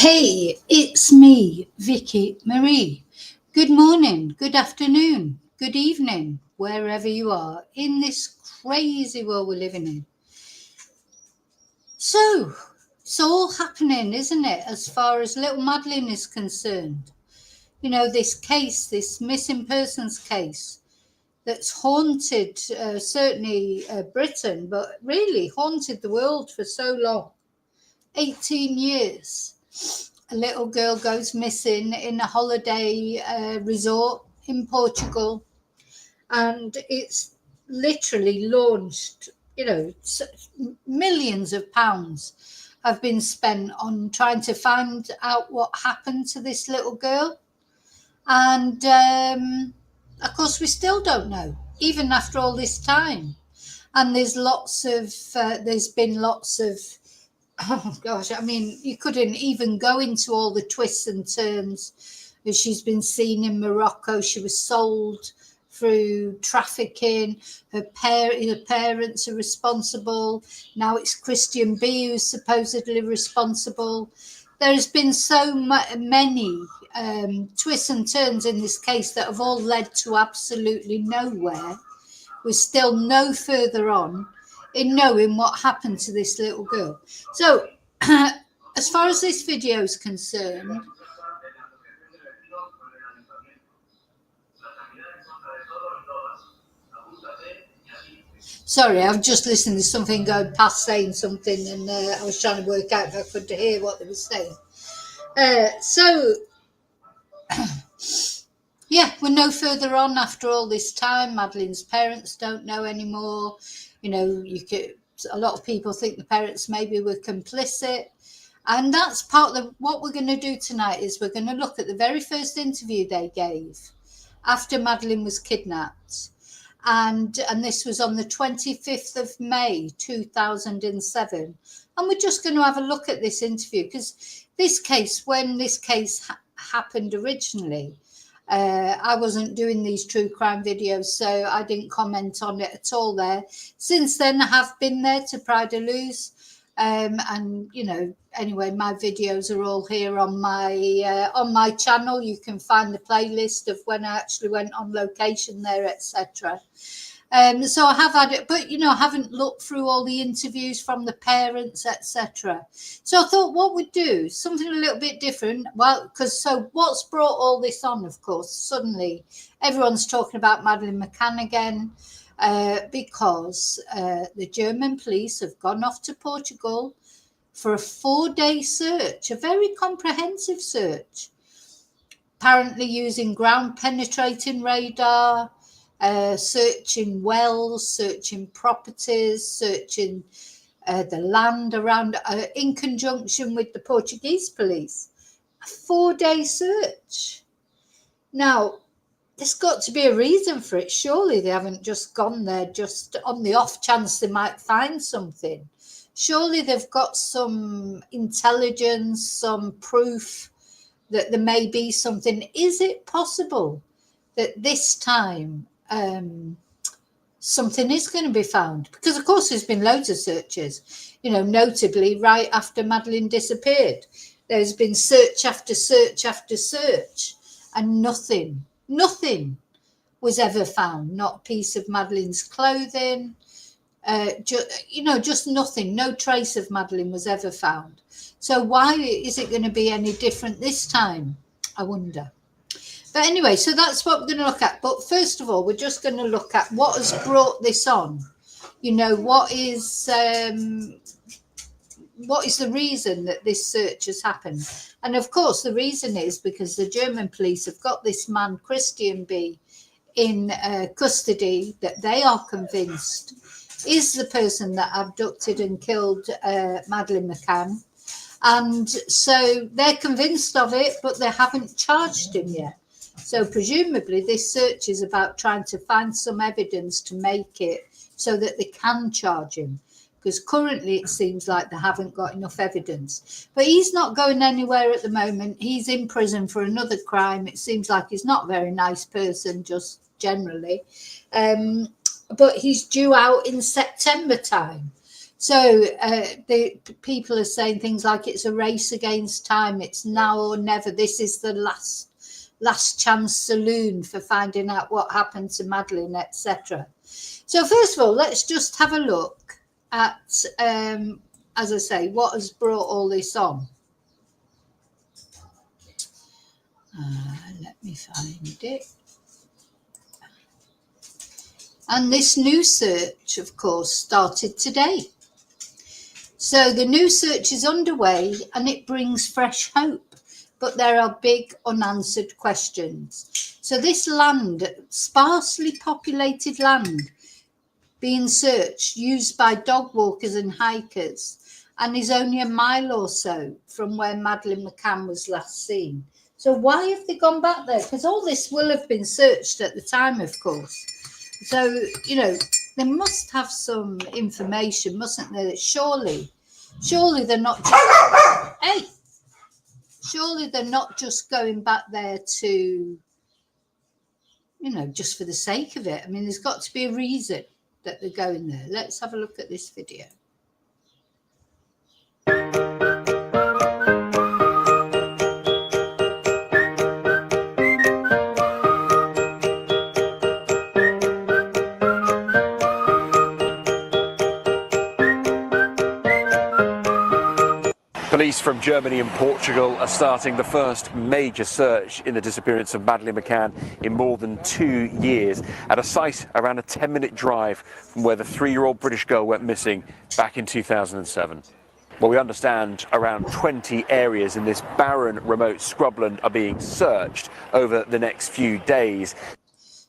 Hey, it's me, Vicki Marie. Good morning, good afternoon, good evening, wherever you are in this crazy world we're living in. So, it's all happening, isn't it, as far as little Madeline is concerned? You know, this case, this missing persons case that's haunted certainly Britain, but really haunted the world for so long. 18 years. A little girl goes missing in a holiday resort in Portugal, and it's literally launched, millions of pounds have been spent on trying to find out what happened to this little girl. And of course, we still don't know, even after all this time. And there's been lots of oh gosh, I mean, you couldn't even go into all the twists and turns. She's been seen in Morocco. She was sold through trafficking. Her parents are responsible. Now it's Christian B who's supposedly responsible. There's been so many twists and turns in this case that have all led to absolutely nowhere. We're still no further on in knowing what happened to this little girl. So, as far as this video is concerned, sorry, I've just listened to something going past saying something, and I was trying to work out if I could hear what they were saying. Yeah, we're no further on after all this time. Madeline's parents don't know anymore. You know, a lot of people think the parents maybe were complicit. And that's part of what we're going to do tonight is we're going to look at the very first interview they gave after Madeline was kidnapped. And this was on the 25th of May, 2007. And we're just going to have a look at this interview because when this case happened originally, I wasn't doing these true crime videos, so I didn't comment on it at all there. Since then, I have been there to Pride or Lose. And, you know, anyway, my videos are all here on my channel. You can find the playlist of when I actually went on location there, etc. So I have had it, but, you know, I haven't looked through all the interviews from the parents, etc. So I thought what we'd do, something a little bit different. Well, what's brought all this on, of course, suddenly everyone's talking about Madeleine McCann again, because the German police have gone off to Portugal for a 4-day search, a very comprehensive search, apparently using ground penetrating radar, searching wells, searching properties, searching the land around, in conjunction with the Portuguese police. A 4-day search. Now, there's got to be a reason for it. Surely they haven't just gone there just on the off chance they might find something. Surely they've got some intelligence, some proof that there may be something. Is it possible that this time something is going to be found? Because of course there's been loads of searches, you know, notably right after Madeline disappeared. There's been search after search after search, and nothing was ever found. Not a piece of Madeline's clothing, just nothing. No trace of Madeline was ever found. So why is it going to be any different this time, I wonder? But anyway, so that's what we're going to look at. But first of all, we're just going to look at what has brought this on. You know, what is the reason that this search has happened? And of course, the reason is because the German police have got this man, Christian B, in custody that they are convinced is the person that abducted and killed Madeleine McCann. And so they're convinced of it, but they haven't charged him yet. So presumably this search is about trying to find some evidence to make it so that they can charge him, because currently it seems like they haven't got enough evidence. But he's not going anywhere at the moment. He's in prison for another crime. It seems like he's not a very nice person, just generally. But he's due out in September time. So the people are saying things like it's a race against time. It's now or never. This is the last chance saloon for finding out what happened to Madeleine, etc. So first of all, let's just have a look at, as I say, what has brought all this on. Let me find it. And this new search, of course, started today. So the new search is underway and it brings fresh hope, but there are big unanswered questions. So this land, sparsely populated land, being searched, used by dog walkers and hikers, and is only a mile or so from where Madeleine McCann was last seen. So why have they gone back there? Because all this will have been searched at the time, of course. So, you know, they must have some information, mustn't they? That surely they're not just, surely they're not just going back there to, you know, just for the sake of it. I mean, there's got to be a reason that they're going there. Let's have a look at this video. Police from Germany and Portugal are starting the first major search in the disappearance of Madeleine McCann in more than 2 years at a site around a 10-minute drive from where the 3-year-old British girl went missing back in 2007. Well, we understand around 20 areas in this barren, remote scrubland are being searched over the next few days.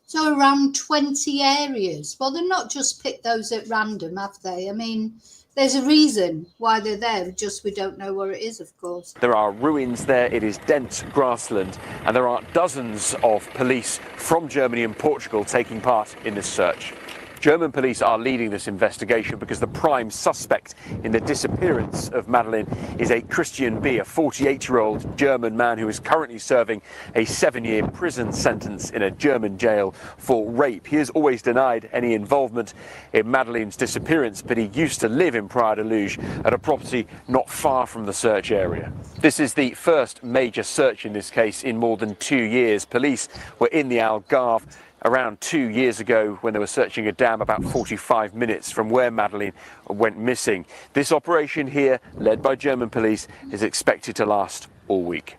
So around 20 areas. Well, they're not just picked those at random, have they? I mean, there's a reason why they're there, just we don't know where it is, of course. There are ruins there, it is dense grassland, and there are dozens of police from Germany and Portugal taking part in this search. German police are leading this investigation because the prime suspect in the disappearance of Madeleine is a Christian B, a 48-year-old German man who is currently serving a 7-year prison sentence in a German jail for rape. He has always denied any involvement in Madeleine's disappearance, but he used to live in Praia de Luz at a property not far from the search area. This is the first major search in this case in more than 2 years. Police were in the Algarve around 2 years ago when they were searching a dam about 45 minutes from where Madeleine went missing. This operation here, led by German police, is expected to last all week.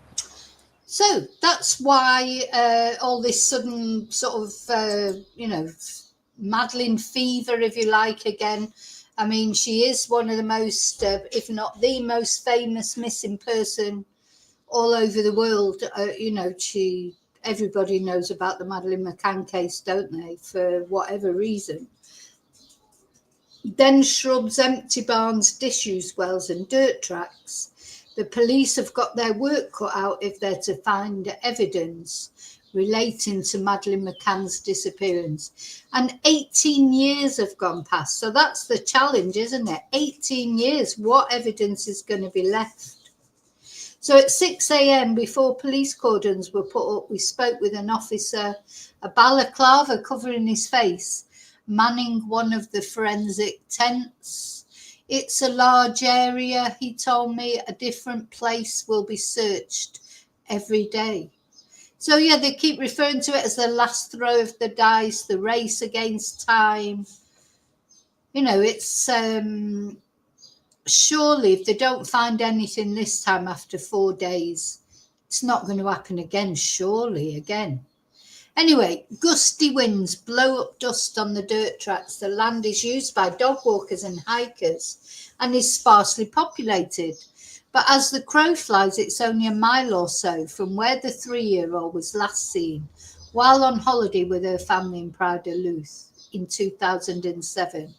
So that's why all this sudden sort of, you know, Madeleine fever, if you like, again. I mean, she is one of the most, if not the most famous missing person all over the world. You know, everybody knows about the Madeleine McCann case, don't they, for whatever reason. Then shrubs, empty barns, disused wells and dirt tracks. The police have got their work cut out if they're to find evidence relating to Madeleine McCann's disappearance. And 18 years have gone past. So that's the challenge, isn't it? 18 years. What evidence is going to be left? So at 6 a.m, before police cordons were put up, we spoke with an officer, a balaclava covering his face, manning one of the forensic tents. It's a large area, he told me. A different place will be searched every day. So yeah, they keep referring to it as the last throw of the dice, the race against time. You know, it's surely if they don't find anything this time after 4 days, it's not going to happen again, surely again. Anyway, gusty winds blow up dust on the dirt tracks. The land is used by dog walkers and hikers and is sparsely populated. But as the crow flies, it's only a mile or so from where the 3-year-old was last seen while on holiday with her family in Praia de Luz in 2007.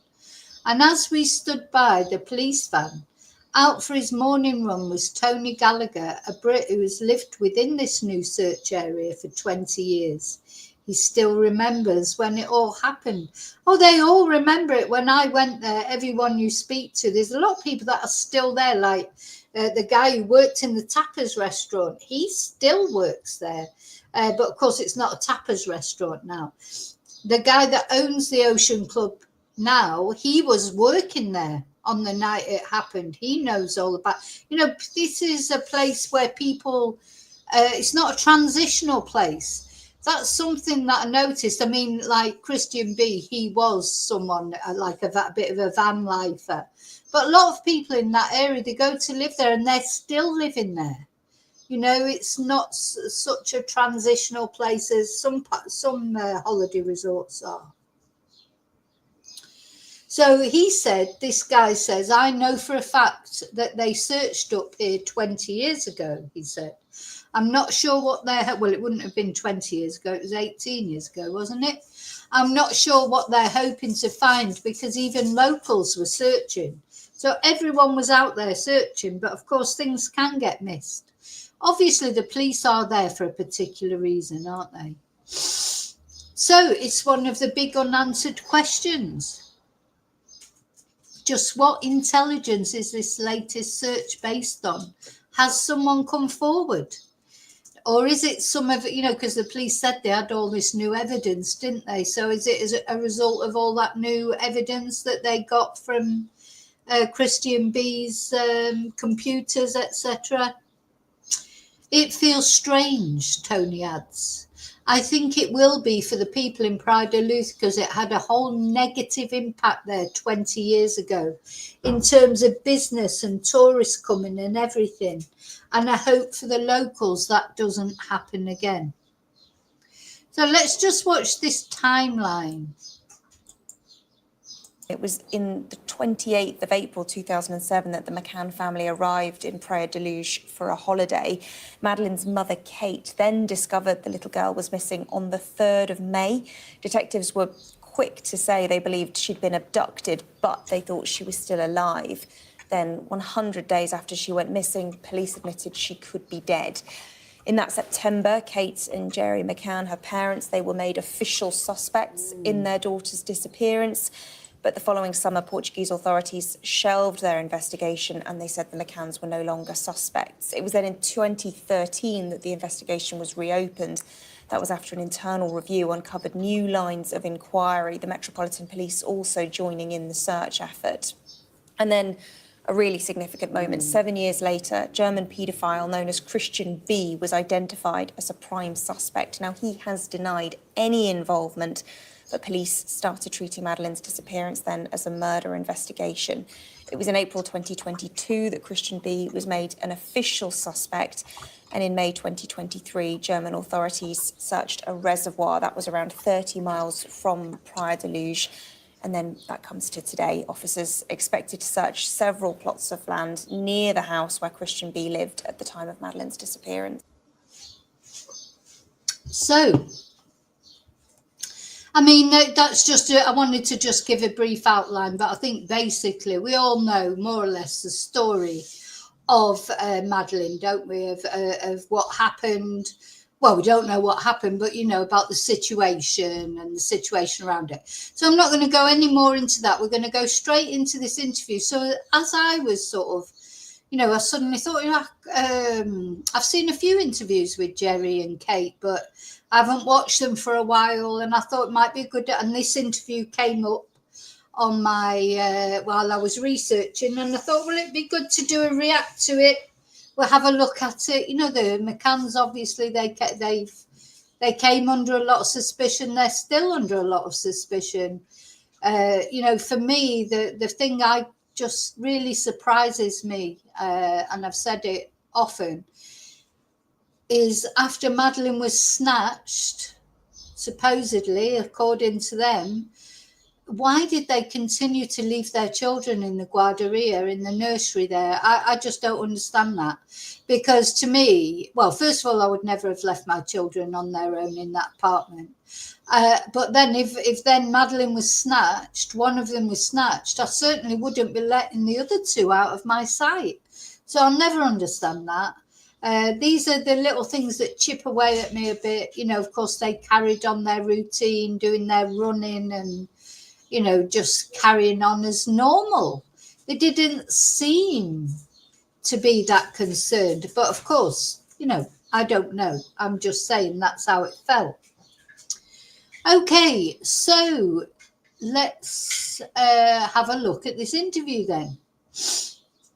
And as we stood by the police van, out for his morning run was Tony Gallagher, a Brit who has lived within this new search area for 20 years. He still remembers when it all happened. Oh, they all remember it. When I went there, everyone you speak to, there's a lot of people that are still there, like the guy who worked in the tapas restaurant. He still works there. But of course, it's not a tapas restaurant now. The guy that owns the Ocean Club now, he was working there on the night it happened. He knows all about, this is a place where people, it's not a transitional place. That's something that I noticed. I mean, like Christian B, he was someone like a bit of a van lifer. But a lot of people in that area, they go to live there and they're still living there. It's not such a transitional place as some holiday resorts are. So he said, this guy says, I know for a fact that they searched up here 20 years ago, he said. I'm not sure what well, it wouldn't have been 20 years ago. It was 18 years ago, wasn't it? I'm not sure what they're hoping to find because even locals were searching. So everyone was out there searching, but of course things can get missed. Obviously, the police are there for a particular reason, aren't they? So it's one of the big unanswered questions. Just what intelligence is this latest search based on? Has someone come forward? Or is it some of, because the police said they had all this new evidence, didn't they? So is it a result of all that new evidence that they got from Christian B's computers, etc.? It feels strange, Tony adds. I think it will be for the people in Praia da Luz because it had a whole negative impact there 20 years ago in terms of business and tourists coming and everything. And I hope for the locals that doesn't happen again. So let's just watch this timeline. It was in the 28th of April 2007 that the McCann family arrived in Praia da Luz for a holiday. Madeline's mother, Kate, then discovered the little girl was missing on the 3rd of May. Detectives were quick to say they believed she'd been abducted, but they thought she was still alive. Then, 100 days after she went missing, police admitted she could be dead. In that September, Kate and Gerry McCann, her parents, they were made official suspects in their daughter's disappearance. But the following summer, Portuguese authorities shelved their investigation and they said the McCanns were no longer suspects. It was then in 2013 that the investigation was reopened. That was after an internal review uncovered new lines of inquiry, the Metropolitan Police also joining in the search effort. And then a really significant moment. 7 years later, German paedophile known as Christian B was identified as a prime suspect. Now, he has denied any involvement, but police started treating Madeline's disappearance then as a murder investigation. It was in April 2022 that Christian B was made an official suspect. And in May 2023, German authorities searched a reservoir that was around 30 miles from Praia da Luz. And then that comes to today. Officers expected to search several plots of land near the house where Christian B lived at the time of Madeline's disappearance. So, I mean, that's just, I wanted to just give a brief outline, but I think basically we all know more or less the story of Madeline, don't we, of what happened. Well, we don't know what happened, but, about the situation and the situation around it. So I'm not going to go any more into that. We're going to go straight into this interview. So as I was sort of, I suddenly thought, I've seen a few interviews with Gerry and Kate, but I haven't watched them for a while. And I thought it might be a good, and this interview came up on my, while I was researching. And I thought, well, it'd be good to do a react to it. We'll have a look at it. The McCanns, obviously, they came under a lot of suspicion. They're still under a lot of suspicion. For me, the thing I just really surprises me, and I've said it often, is after Madeline was snatched, supposedly, according to them, why did they continue to leave their children in the guarderia, in the nursery there? I just don't understand that. Because to me, well, first of all, I would never have left my children on their own in that apartment. But then if then Madeline was snatched, one of them was snatched, I certainly wouldn't be letting the other two out of my sight. So I'll never understand that. These are the little things that chip away at me a bit. Of course, they carried on their routine, doing their running and, just carrying on as normal. They didn't seem to be that concerned. But of course, I don't know. I'm just saying that's how it felt. Okay, so let's have a look at this interview then.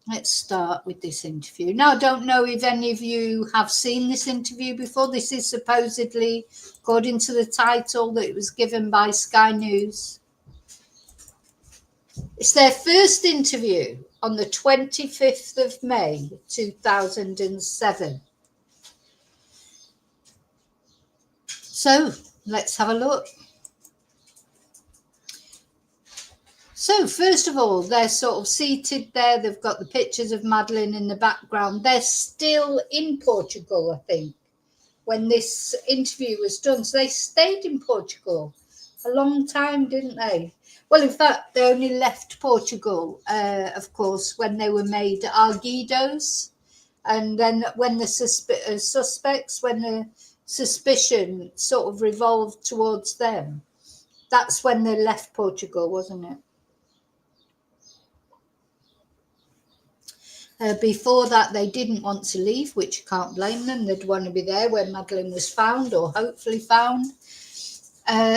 Let's start with this interview. Now, I don't know if any of you have seen this interview before. This is supposedly, according to the title, that it was given by Sky News. It's their first interview on the 25th of May, 2007. So, let's have a look. So, first of all, they're sort of seated there. They've got the pictures of Madeleine in the background. They're still in Portugal, I think, when this interview was done. So they stayed in Portugal a long time, didn't they? Well, in fact, they only left Portugal, of course, when they were made arguidos. And then when the suspects, when the suspicion sort of revolved towards them, that's when they left Portugal, wasn't it? Before that, they didn't want to leave, which you can't blame them. They'd want to be there when Madeleine was found, or hopefully found.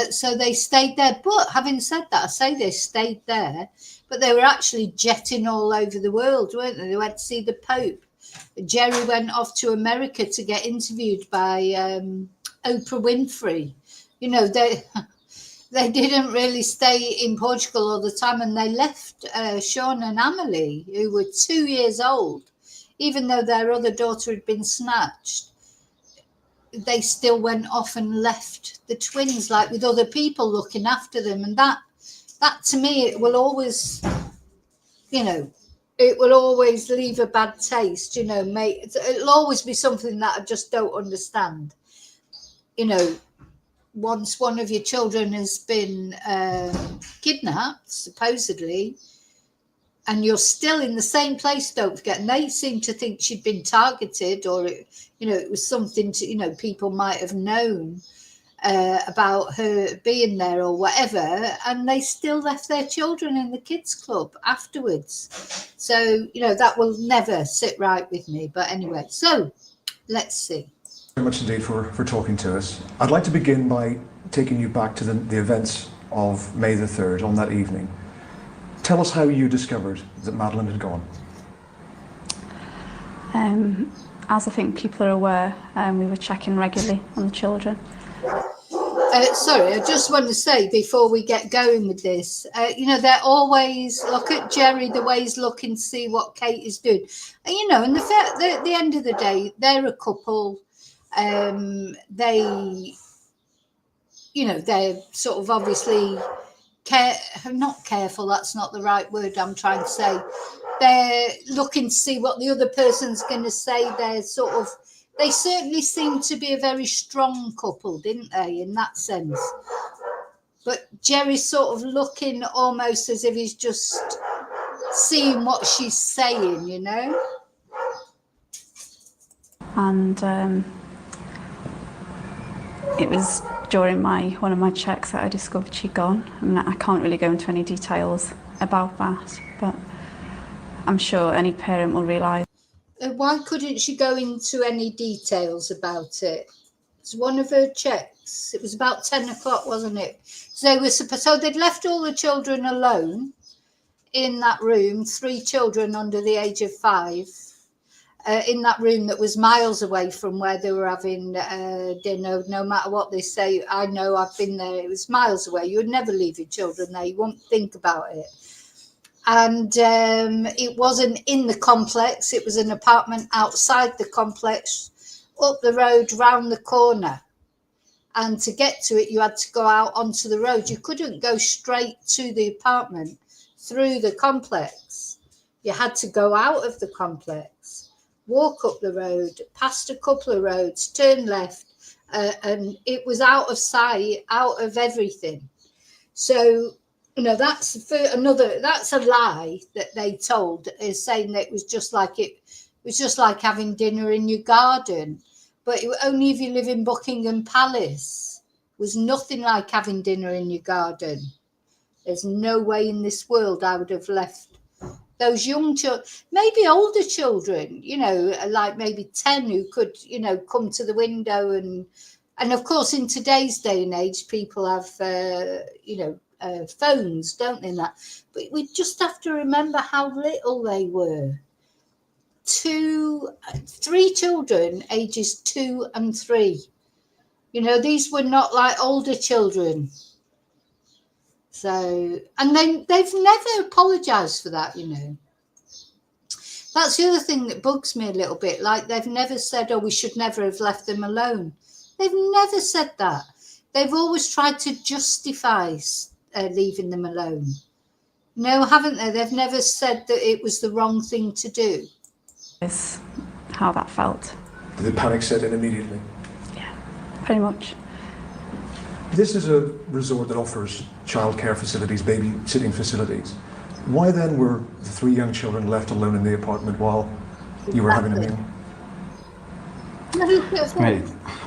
So they stayed there. But having said that, I say they stayed there, but they were actually jetting all over the world, weren't they? They went to see the Pope. Gerry went off to America to get interviewed by Oprah Winfrey. You know, they didn't really stay in Portugal all the time, and they left Sean and Amelie, who were 2 years old, even though their other daughter had been snatched. They still went off and left the twins, like with other people looking after them. And that to me, it will always, you know, it will always leave a bad taste, you know, it'll always be something that I just don't understand. You know, once one of your children has been kidnapped, supposedly, and you're still in the same place, don't forget, and they seem to think she'd been targeted, or, you know, it was something to, you know, people might have known about her being there or whatever, and they still left their children in the kids club afterwards. So, you know, that will never sit right with me. But anyway, so let's see. Very much indeed for talking to us. I'd like to begin by taking you back to the events of May the 3rd, on that evening. Tell us how you discovered that Madeleine had gone. As I think people are aware, we were checking regularly on the children. Sorry, I just want to say before we get going with this, you know, they're always, look at Gerry, the way he's looking to see what Kate is doing. And, you know, and the end of the day, they're a couple. They, you know, they're sort of obviously not careful, that's not the right word I'm trying to say. They're looking to see what the other person's going to say. They certainly seem to be a very strong couple, didn't they, in that sense? But Gerry's sort of looking almost as if he's just seeing what she's saying, you know? And it was during one of my checks that I discovered she'd gone. I mean, I can't really go into any details about that, but I'm sure any parent will realise. Why couldn't she go into any details about it? It's one of her checks. It was about 10 o'clock, wasn't it? So they'd left all the children alone in that room, 3 children under the age of 5, in that room that was miles away from where they were having dinner. No matter what they say, I know, I've been there, it was miles away. You would never leave your children there. You won't think about it. And it wasn't in the complex. It was an apartment outside the complex, up the road, round the corner. And to get to it, you had to go out onto the road. You couldn't go straight to the apartment through the complex. You had to go out of the complex, walk up the road, past a couple of roads, turn left, and it was out of sight, out of everything. So, you know, that's a lie that they told, is saying that it was just like having dinner in your garden. But only if you live in Buckingham Palace. It was nothing like having dinner in your garden. There's no way in this world I would have left those young children, maybe older children, you know, like maybe 10, who could, you know, come to the window. And of course, in today's day and age, people have, you know, phones, don't they? That, but we just have to remember how little they were. 3 children, ages 2 and 3. You know, these were not like older children. So, and then they've never apologised for that, you know. That's the other thing that bugs me a little bit. Like, they've never said, oh, we should never have left them alone. They've never said that. They've always tried to justify leaving them alone. No, haven't they? They've never said that it was the wrong thing to do. Is how that felt. Did the panic set in immediately? Yeah, pretty much. This is a resort that offers childcare facilities, babysitting facilities. Why then were the 3 young children left alone in the apartment while you were having a meal?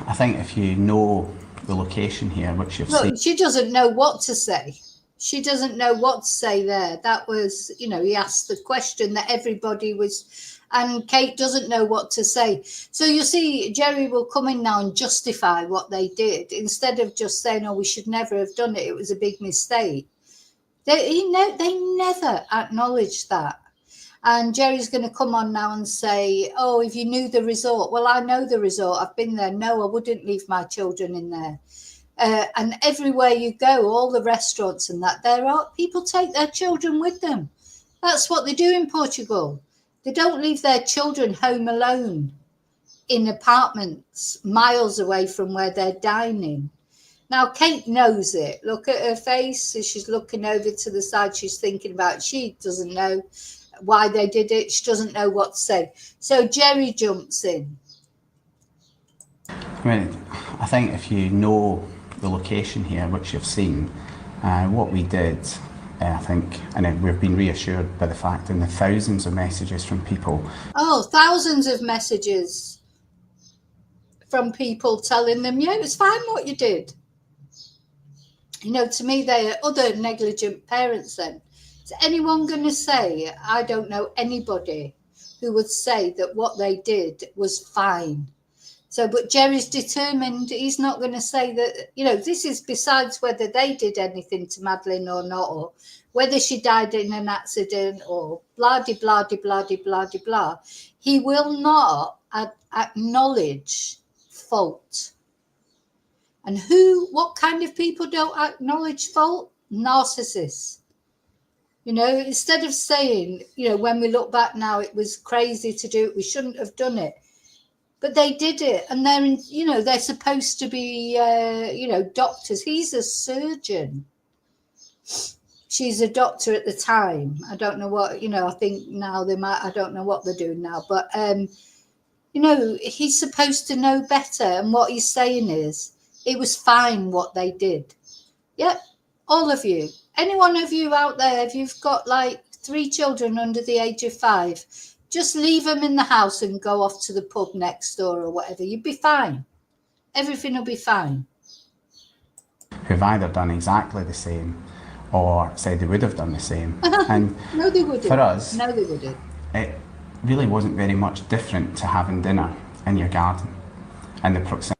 I think if you know the location here, which you've seen... She doesn't know what to say. She doesn't know what to say there. That was, you know, he asked the question that everybody was, and Kate doesn't know what to say. So you see, Gerry will come in now and justify what they did instead of just saying, oh, we should never have done it. It was a big mistake. They never acknowledged that. And Gerry's going to come on now and say, oh, if you knew the resort. Well, I know the resort. I've been there. No, I wouldn't leave my children in there. And everywhere you go, all the restaurants and that, there are people take their children with them. That's what they do in Portugal. They don't leave their children home alone in apartments miles away from where they're dining. Now, Kate knows it. Look at her face as she's looking over to the side. She's thinking about it. She doesn't know why they did it. She doesn't know what to say. So Gerry jumps in. I mean, I think if you know the location here, which you've seen, what we did, I think, and we've been reassured by the fact in the thousands of messages from people. Oh, thousands of messages from people telling them, yeah, it was fine what you did. You know, to me, they are other negligent parents then. Is anyone going to say, I don't know anybody who would say that what they did was fine. So, but Gerry's determined he's not going to say that, you know, this is besides whether they did anything to Madeleine or not, or whether she died in an accident or blah, de, blah, de, blah, de, blah, de, blah. He will not acknowledge fault. And what kind of people don't acknowledge fault? Narcissists. You know, instead of saying, you know, when we look back now, it was crazy to do it, we shouldn't have done it. But they did it, and they're supposed to be, doctors. He's a surgeon. She's a doctor at the time. I don't know what, I think now I don't know what they're doing now. But, he's supposed to know better. And what he's saying is, it was fine what they did. Yep, all of you. Any one of you out there, if you've got like 3 children under the age of 5, just leave them in the house and go off to the pub next door or whatever. You'd be fine. Everything will be fine. Who've either done exactly the same or said they would have done the same. And no, they wouldn't. For us, no, they wouldn't. It really wasn't very much different to having dinner in your garden and the proximity.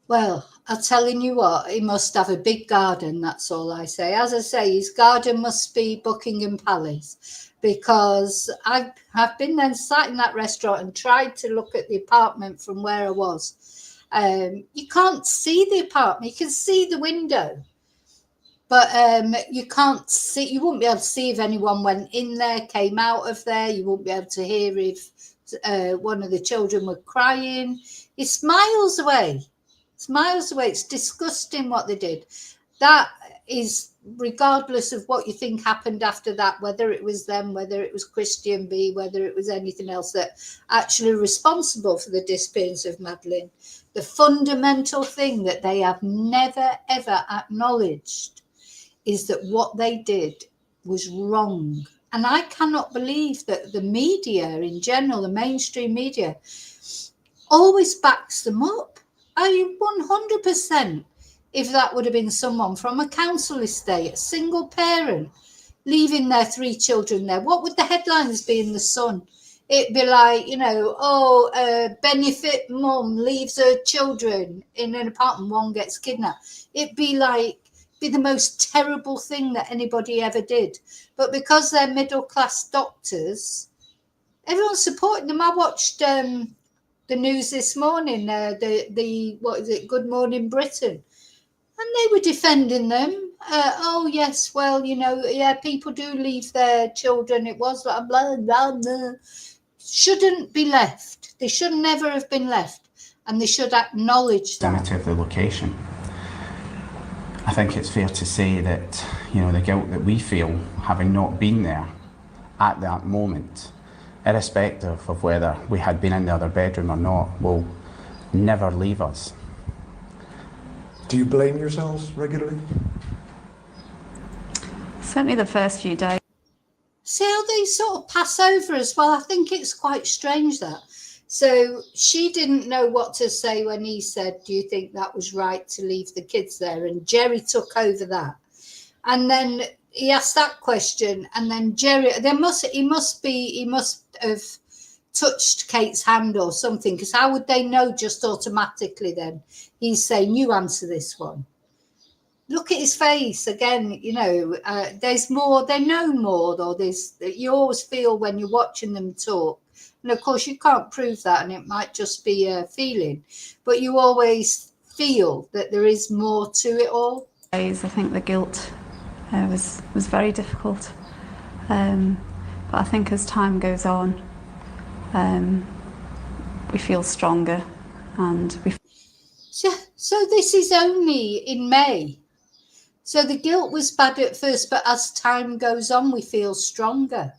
Well, I'm telling you what, he must have a big garden, that's all I say. As I say, his garden must be Buckingham Palace, because I've been there, sat in that restaurant and tried to look at the apartment from where I was. You can't see the apartment, you can see the window, but you can't see, you wouldn't be able to see if anyone went in there, came out of there. You wouldn't be able to hear if one of the children were crying. It's miles away. It's miles away. It's disgusting what they did. That is, regardless of what you think happened after that, whether it was them, whether it was Christian B, whether it was anything else that actually responsible for the disappearance of Madeleine, the fundamental thing that they have never, ever acknowledged is that what they did was wrong. And I cannot believe that the media in general, the mainstream media, always backs them up. 100%. If that would have been someone from a council estate, a single parent, leaving their 3 children there, what would the headlines be in the Sun? It'd be like, benefit mum leaves her children in an apartment, one gets kidnapped. It'd be like, be the most terrible thing that anybody ever did. But because they're middle-class doctors, everyone's supporting them. I watched the news this morning, the what is it, Good Morning Britain, and they were defending them. Oh yes, well, you know, yeah, people do leave their children. It was like blah blah blah. Shouldn't be left. They should never have been left, and they should acknowledge that. Proximity of the location. I think it's fair to say that, you know, the guilt that we feel having not been there at that moment, irrespective of whether we had been in the other bedroom or not, will never leave us. Do you blame yourselves regularly? Certainly the first few days. See how they sort of pass over as well. I think it's quite strange that. So she didn't know what to say when he said, do you think that was right to leave the kids there? And Gerry took over that. And then he asked that question, and then Gerry, he must have touched Kate's hand or something, because how would they know just automatically then? He's saying, you answer this one. Look at his face again, you know, there's more, they know more, or you always feel when you're watching them talk. And of course you can't prove that, and it might just be a feeling, but you always feel that there is more to it all. I think the guilt was very difficult, but I think as time goes on, we feel stronger, and so this is only in May. So the guilt was bad at first, but as time goes on, we feel stronger.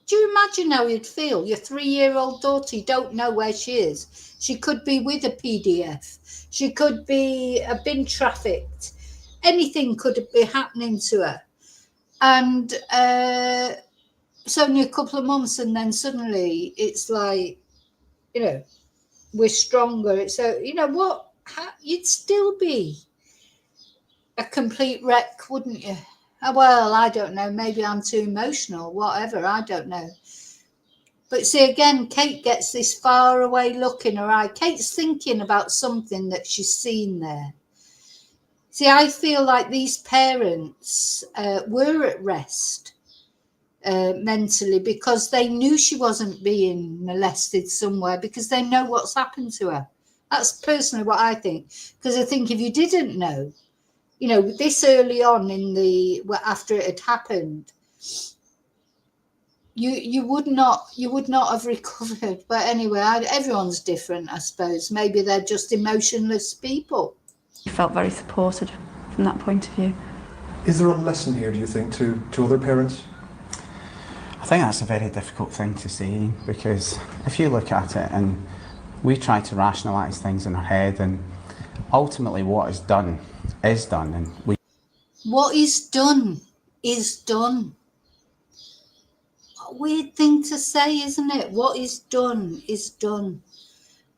Do you imagine how you'd feel? Your 3-year-old daughter, you don't know where she is. She could be with a PDF. She could be been trafficked. Anything could be happening to her. And it's only a couple of months, and then suddenly it's like, you know, we're stronger. So, you know what? You'd still be a complete wreck, wouldn't you? Well, I don't know. Maybe I'm too emotional, whatever. I don't know. But see, again, Kate gets this far away look in her eye. Kate's thinking about something that she's seen there. See, I feel like these parents were at rest mentally, because they knew she wasn't being molested somewhere, because they know what's happened to her. That's personally what I think. Because I think if you didn't know, you know, this early on after it had happened, you would not have recovered. But anyway, everyone's different, I suppose. Maybe they're just emotionless people. You felt very supported from that point of view. Is there a lesson here, do you think, to other parents? I think that's a very difficult thing to say, because if you look at it, and we try to rationalise things in our head, and ultimately what is done, and what is done is done. A weird thing to say, isn't it? What is done is done.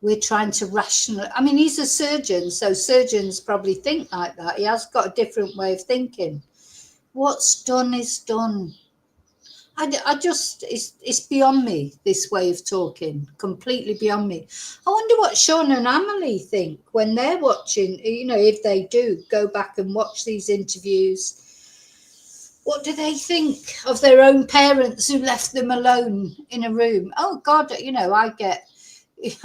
We're trying to rationalize. I mean, he's a surgeon, so surgeons probably think like that. He has got a different way of thinking. What's done is done. It's beyond me, this way of talking, completely beyond me. I wonder what Sean and Amelie think when they're watching, you know, if they do go back and watch these interviews. What do they think of their own parents who left them alone in a room? Oh, God, you know, I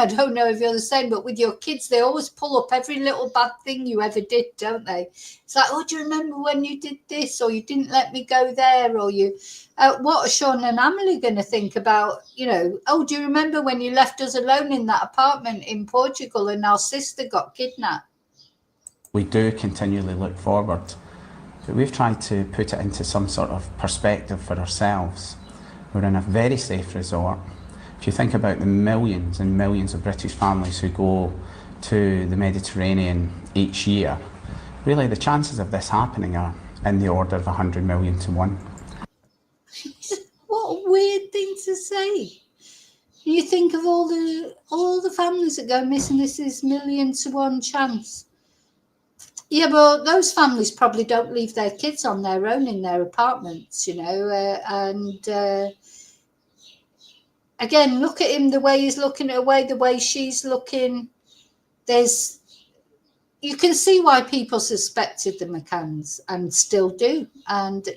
don't know if you're the same, but with your kids, they always pull up every little bad thing you ever did, don't they? It's like, oh, do you remember when you did this, or you didn't let me go there, or you... what are Sean and Amelie going to think about, you know, oh, do you remember when you left us alone in that apartment in Portugal and our sister got kidnapped? We do continually look forward, but we've tried to put it into some sort of perspective for ourselves. We're in a very safe resort. If you think about the millions and millions of British families who go to the Mediterranean each year, really the chances of this happening are in the order of 100 million to 1. What a weird thing to say. You think of all the families that go missing. This is 1,000,000 to 1 chance. Yeah, but those families probably don't leave their kids on their own in their apartments, you know, again, look at him, the way he's looking away, the way she's looking. you can see why people suspected the McCanns and still do. And,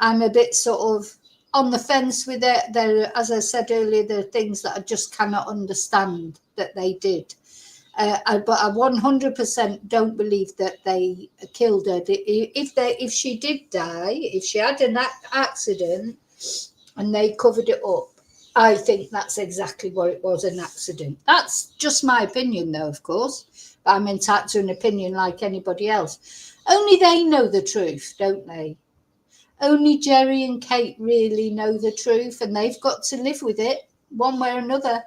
I'm a bit sort of on the fence with it. There, as I said earlier, there are things that I just cannot understand that they did. But I 100% don't believe that they killed her. If she did die, if she had an accident and they covered it up, I think that's exactly what it was, an accident. That's just my opinion, though, of course. But I'm entitled to an opinion like anybody else. Only they know the truth, don't they? Only Gerry and Kate really know the truth, and they've got to live with it one way or another.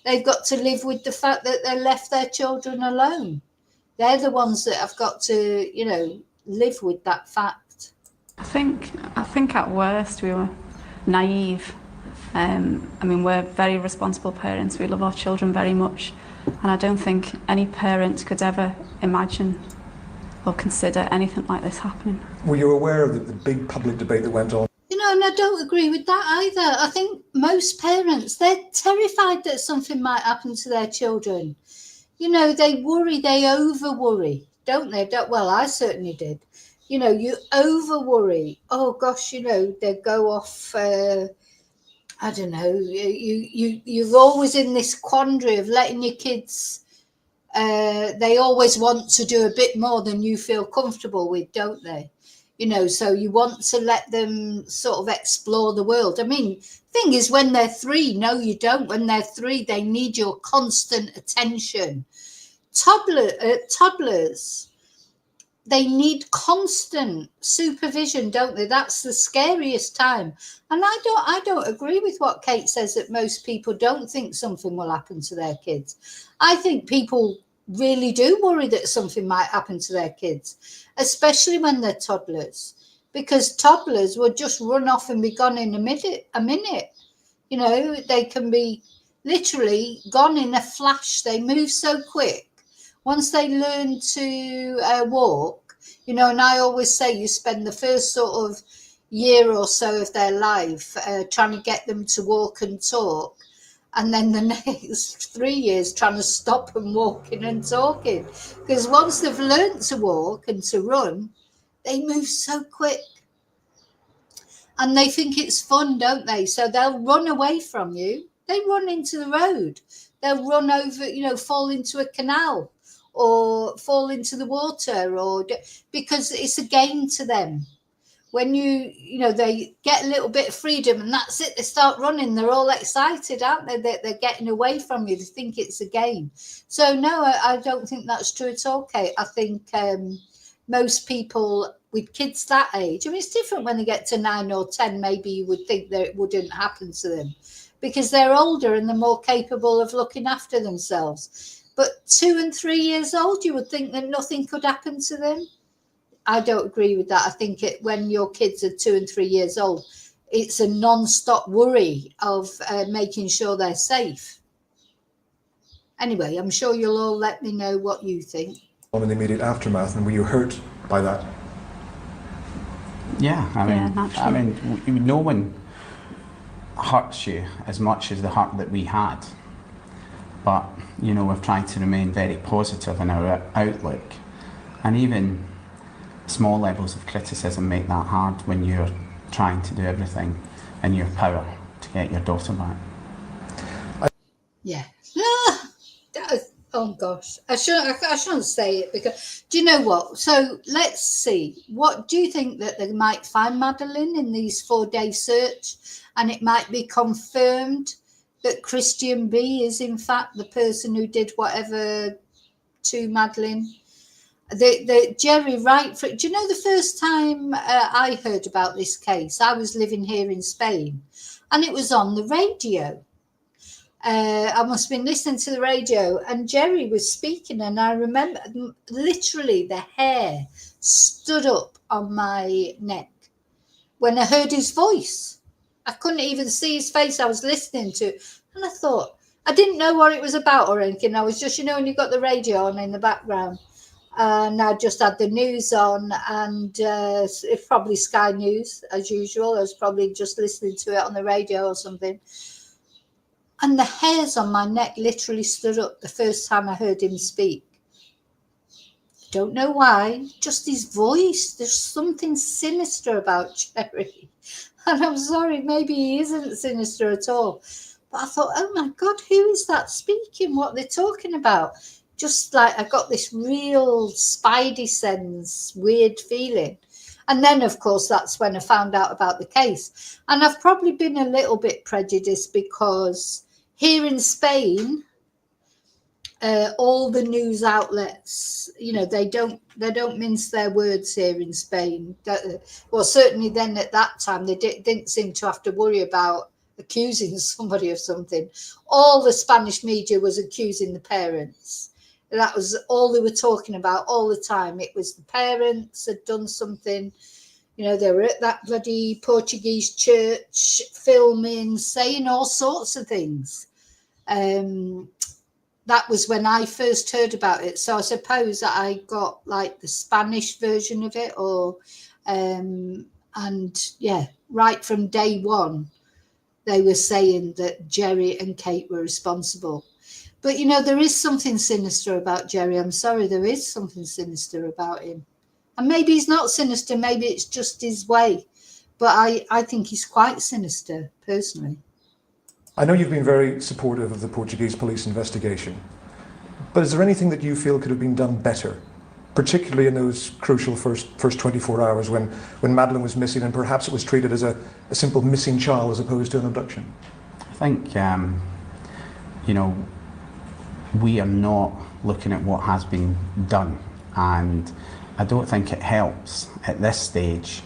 They've got to live with the fact that they left their children alone. They're the ones that have got to, live with that fact. I think at worst we were naive. We're very responsible parents. We love our children very much. And I don't think any parent could ever imagine or consider anything like this happening. Were you aware of the big public debate that went on? And I don't agree with that either. I think most parents, they're terrified that something might happen to their children. They worry, they over-worry, don't they? Well, I certainly did. You over-worry. Oh, gosh, they go off... I don't know, you're always in this quandary of letting your kids, they always want to do a bit more than you feel comfortable with, don't they? So you want to let them sort of explore the world. Thing is, when they're 3, no, you don't. When they're 3, they need your constant attention. Toddlers, they need constant supervision, don't they? That's the scariest time. And I don't agree with what Kate says, that most people don't think something will happen to their kids. I think people really do worry that something might happen to their kids, especially when they're toddlers, because toddlers will just run off and be gone in a minute. They can be literally gone in a flash. They move so quick. Once they learn to walk, and I always say you spend the first sort of year or so of their life trying to get them to walk and talk, and then the next 3 years trying to stop them walking and talking. Because once they've learned to walk and to run, they move so quick. And they think it's fun, don't they? So they'll run away from you. They run into the road. They'll run over, fall into a canal or fall into the water, because it's a game to them. When they get a little bit of freedom and that's it, they start running, they're all excited, aren't they? They're getting away from you. They think it's a game. So no, I don't think that's true at all, Kate. I think most people with kids that age, it's different when they get to 9 or 10, maybe you would think that it wouldn't happen to them because they're older and they're more capable of looking after themselves. But 2 and 3 years old, you would think that nothing could happen to them. I don't agree with that. I think when your kids are 2 and 3 years old, it's a non-stop worry of making sure they're safe. Anyway, I'm sure you'll all let me know what you think. On in the immediate aftermath, and were you hurt by that? Yeah, no one hurts you as much as the hurt that we had. But, we've tried to remain very positive in our outlook. And even small levels of criticism make that hard when you're trying to do everything in your power to get your daughter back. Yeah. Oh gosh, I shouldn't say it, because do you know what? So let's see. What do you think that they might find Madeleine in these 4-day search, and it might be confirmed that Christian B is in fact the person who did whatever to Madeleine? The Gerry, right? Do you know the first time I heard about this case? I was living here in Spain, and it was on the radio. I must have been listening to the radio, and Gerry was speaking, and I remember literally the hair stood up on my neck when I heard his voice. I couldn't even see his face. I was listening to it, and I thought, I didn't know what it was about or anything. I was just, when you've got the radio on in the background, and I just had the news on, and it's probably Sky News as usual. I was probably just listening to it on the radio or something. And the hairs on my neck literally stood up the first time I heard him speak. Don't know why, just his voice. There's something sinister about Gerry. And I'm sorry, maybe he isn't sinister at all. But I thought, oh my God, who is that speaking? What they're talking about? Just like I got this real spidey sense, weird feeling. And then, of course, that's when I found out about the case. And I've probably been a little bit prejudiced because here in Spain, all the news outlets, you know, they don't mince their words here in Spain. Well, certainly then at that time, they didn't seem to have to worry about accusing somebody of something. All the Spanish media was accusing the parents. That was all they were talking about all the time. It was the parents had done something. You know, they were at that bloody Portuguese church filming, saying all sorts of things. That was when I first heard about it. So I suppose that I got like the Spanish version of it, or and yeah, right from day one, they were saying that Gerry and Kate were responsible. But, you know, there is something sinister about Gerry. I'm sorry, there is something sinister about him. And maybe he's not sinister, maybe it's just his way. But I think he's quite sinister, personally. I know you've been very supportive of the Portuguese police investigation, but is there anything that you feel could have been done better, particularly in those crucial first 24 hours when Madeleine was missing, and perhaps it was treated as a simple missing child as opposed to an abduction? I think, you know, we are not looking at what has been done, and I don't think it helps at this stage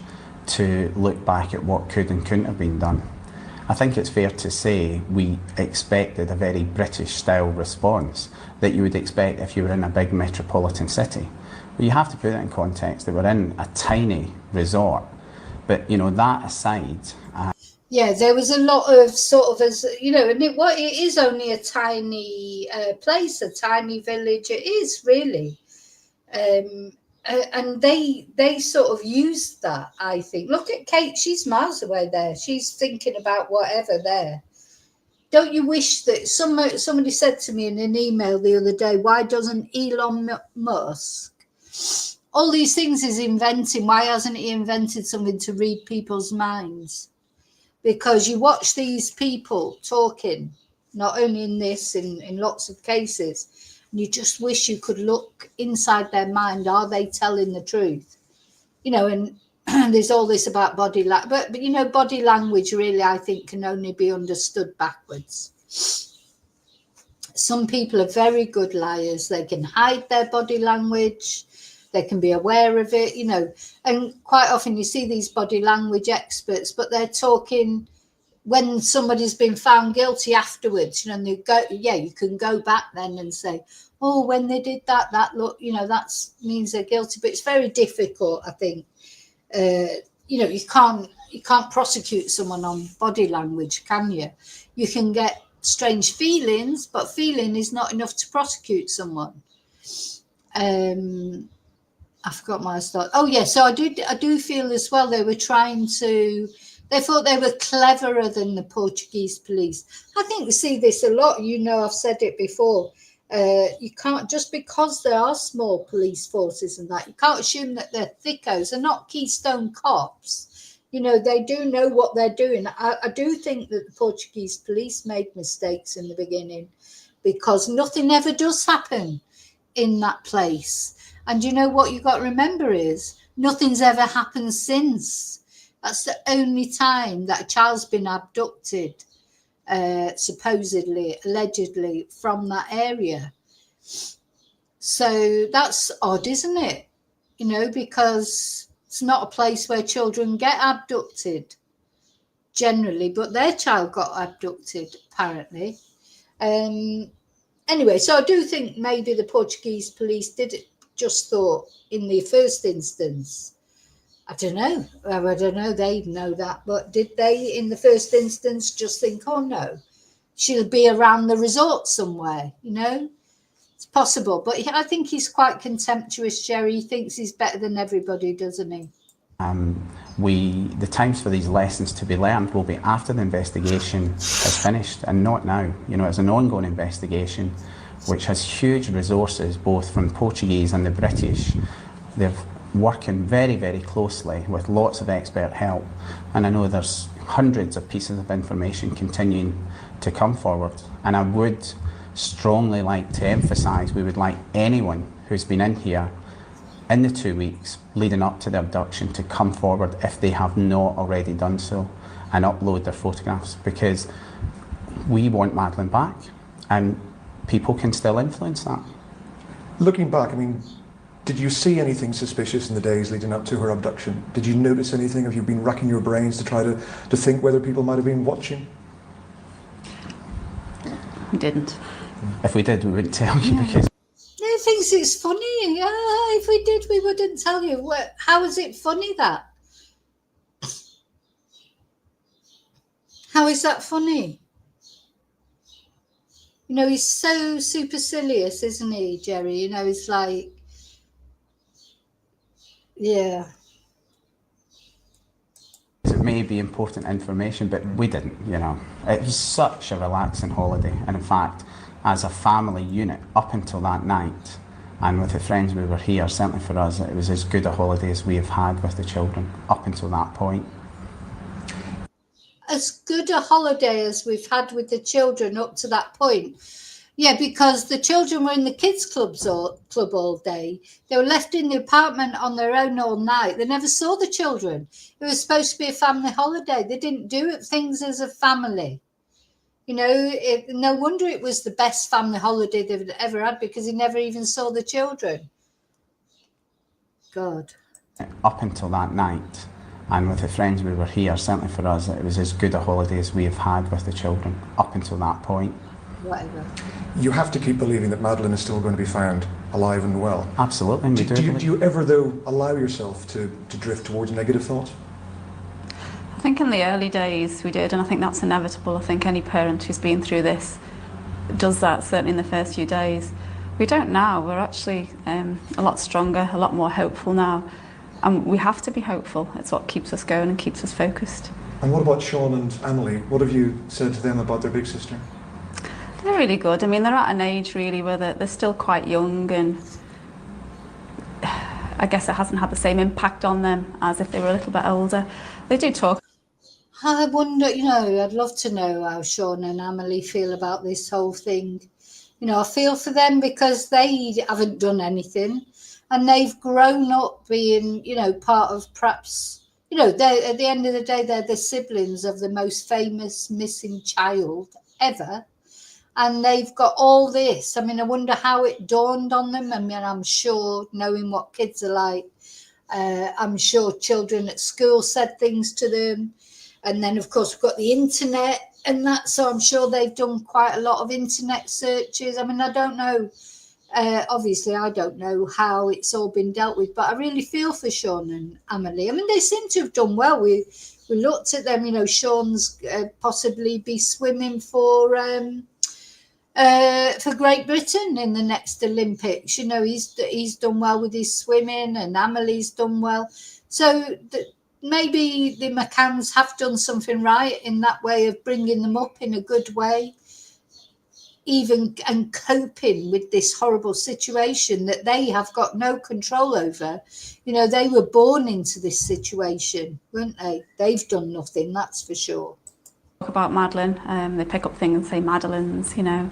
to look back at what could and couldn't have been done. I think it's fair to say we expected a very British style response that you would expect if you were in a big metropolitan city. But you have to put it in context that we're in a tiny resort. But, you know, that aside... yeah, there was a lot of sort of, as you know, and it is only a tiny place, a tiny village. It is really. And they sort of used that, I think. Look at Kate, she's miles away there. She's thinking about whatever there. Don't you wish that somebody said to me in an email the other day, why doesn't Elon Musk, all these things he's inventing, why hasn't he invented something to read people's minds? Because you watch these people talking, not only in this, in lots of cases, and you just wish you could look inside their mind. Are they telling the truth? You know, and there's all this about body language, but you know, body language really, I think, can only be understood backwards. Some people are very good liars. They can hide their body language. They can be aware of it, you know, and quite often you see these body language experts, but they're talking when somebody's been found guilty afterwards, you know, and they go, yeah, you can go back then and say, oh, when they did that look, you know, that means they're guilty. But it's very difficult, I think. You know, you can't prosecute someone on body language, can you? You can get strange feelings, but feeling is not enough to prosecute someone. I forgot my start. Oh yeah, so I do feel as well they were trying to. They thought they were cleverer than the Portuguese police. I think we see this a lot. You know, I've said it before. You can't, just because there are small police forces and that, you can't assume that they're thickos. They're not Keystone cops. You know, they do know what they're doing. I do think that the Portuguese police made mistakes in the beginning because nothing ever does happen in that place. And you know what you've got to remember is nothing's ever happened since. That's the only time that a child's been abducted, supposedly, allegedly, from that area. So that's odd, isn't it? You know, because it's not a place where children get abducted generally, but their child got abducted, apparently. Anyway, so I do think maybe the Portuguese police did it, just thought in the first instance. I don't know. I don't know. They know that. But did they, in the first instance, just think, oh, no, she'll be around the resort somewhere, you know? It's possible. But I think he's quite contemptuous, Gerry. He thinks he's better than everybody, doesn't he? The times for these lessons to be learned will be after the investigation is finished and not now. You know, it's an ongoing investigation which has huge resources both from Portuguese and the British. They're working very, very closely with lots of expert help, and I know there's hundreds of pieces of information continuing to come forward, and I would strongly like to emphasise we would like anyone who's been in here in the 2 weeks leading up to the abduction to come forward if they have not already done so and upload their photographs, because we want Madeleine back and people can still influence that. Looking back, I mean, did you see anything suspicious in the days leading up to her abduction? Did you notice anything? Have you been racking your brains to try to think whether people might have been watching? We didn't. If we did, we wouldn't tell you because... No, thinks it's funny. Yeah, if we did, we wouldn't tell you. How is it funny that? How is that funny? You know, he's so supercilious, isn't he, Gerry? You know, he's like, yeah. It may be important information, but we didn't, you know. It was such a relaxing holiday. And in fact, as a family unit, up until that night, and with the friends we were here, certainly for us, it was as good a holiday as we have had with the children up until that point. As good a holiday as we've had with the children up to that point. Yeah, because the children were in the kids' club all day. They were left in the apartment on their own all night. They never saw the children. It was supposed to be a family holiday. They didn't do things as a family. You know, no wonder it was the best family holiday they've ever had, because he never even saw the children. God. Up until that night, and with the friends we were here, certainly for us, it was as good a holiday as we have had with the children up until that point. Whatever. You have to keep believing that Madeleine is still going to be found alive and well. Absolutely, we do. Do you ever, though, allow yourself to drift towards negative thoughts? I think in the early days we did, and I think that's inevitable. I think any parent who's been through this does that, certainly in the first few days. We don't now. We're actually a lot stronger, a lot more hopeful now. And we have to be hopeful. It's what keeps us going and keeps us focused. And what about Sean and Amelie? What have you said to them about their big sister? They're really good. I mean, they're at an age really where they're still quite young, and I guess it hasn't had the same impact on them as if they were a little bit older. They do talk. I wonder, you know, I'd love to know how Sean and Amelie feel about this whole thing. You know, I feel for them because they haven't done anything and they've grown up being, you know, part of perhaps, you know, at the end of the day, they're the siblings of the most famous missing child ever. And they've got all this. I mean, I wonder how it dawned on them. I mean, I'm sure, knowing what kids are like, I'm sure children at school said things to them. And then, of course, we've got the internet and that. So I'm sure they've done quite a lot of internet searches. I mean, I don't know. Obviously, I don't know how it's all been dealt with, but I really feel for Sean and Amelie. I mean, they seem to have done well. We looked at them, you know, Sean's possibly be swimming for Great Britain in the next Olympics. You know, he's done well with his swimming, and Amelie's done well. So maybe the McCanns have done something right in that way of bringing them up in a good way, even and coping with this horrible situation that they have got no control over. You know, they were born into this situation, weren't they? They've done nothing, that's for sure. About Madeleine, they pick up things and say Madeleine's, you know,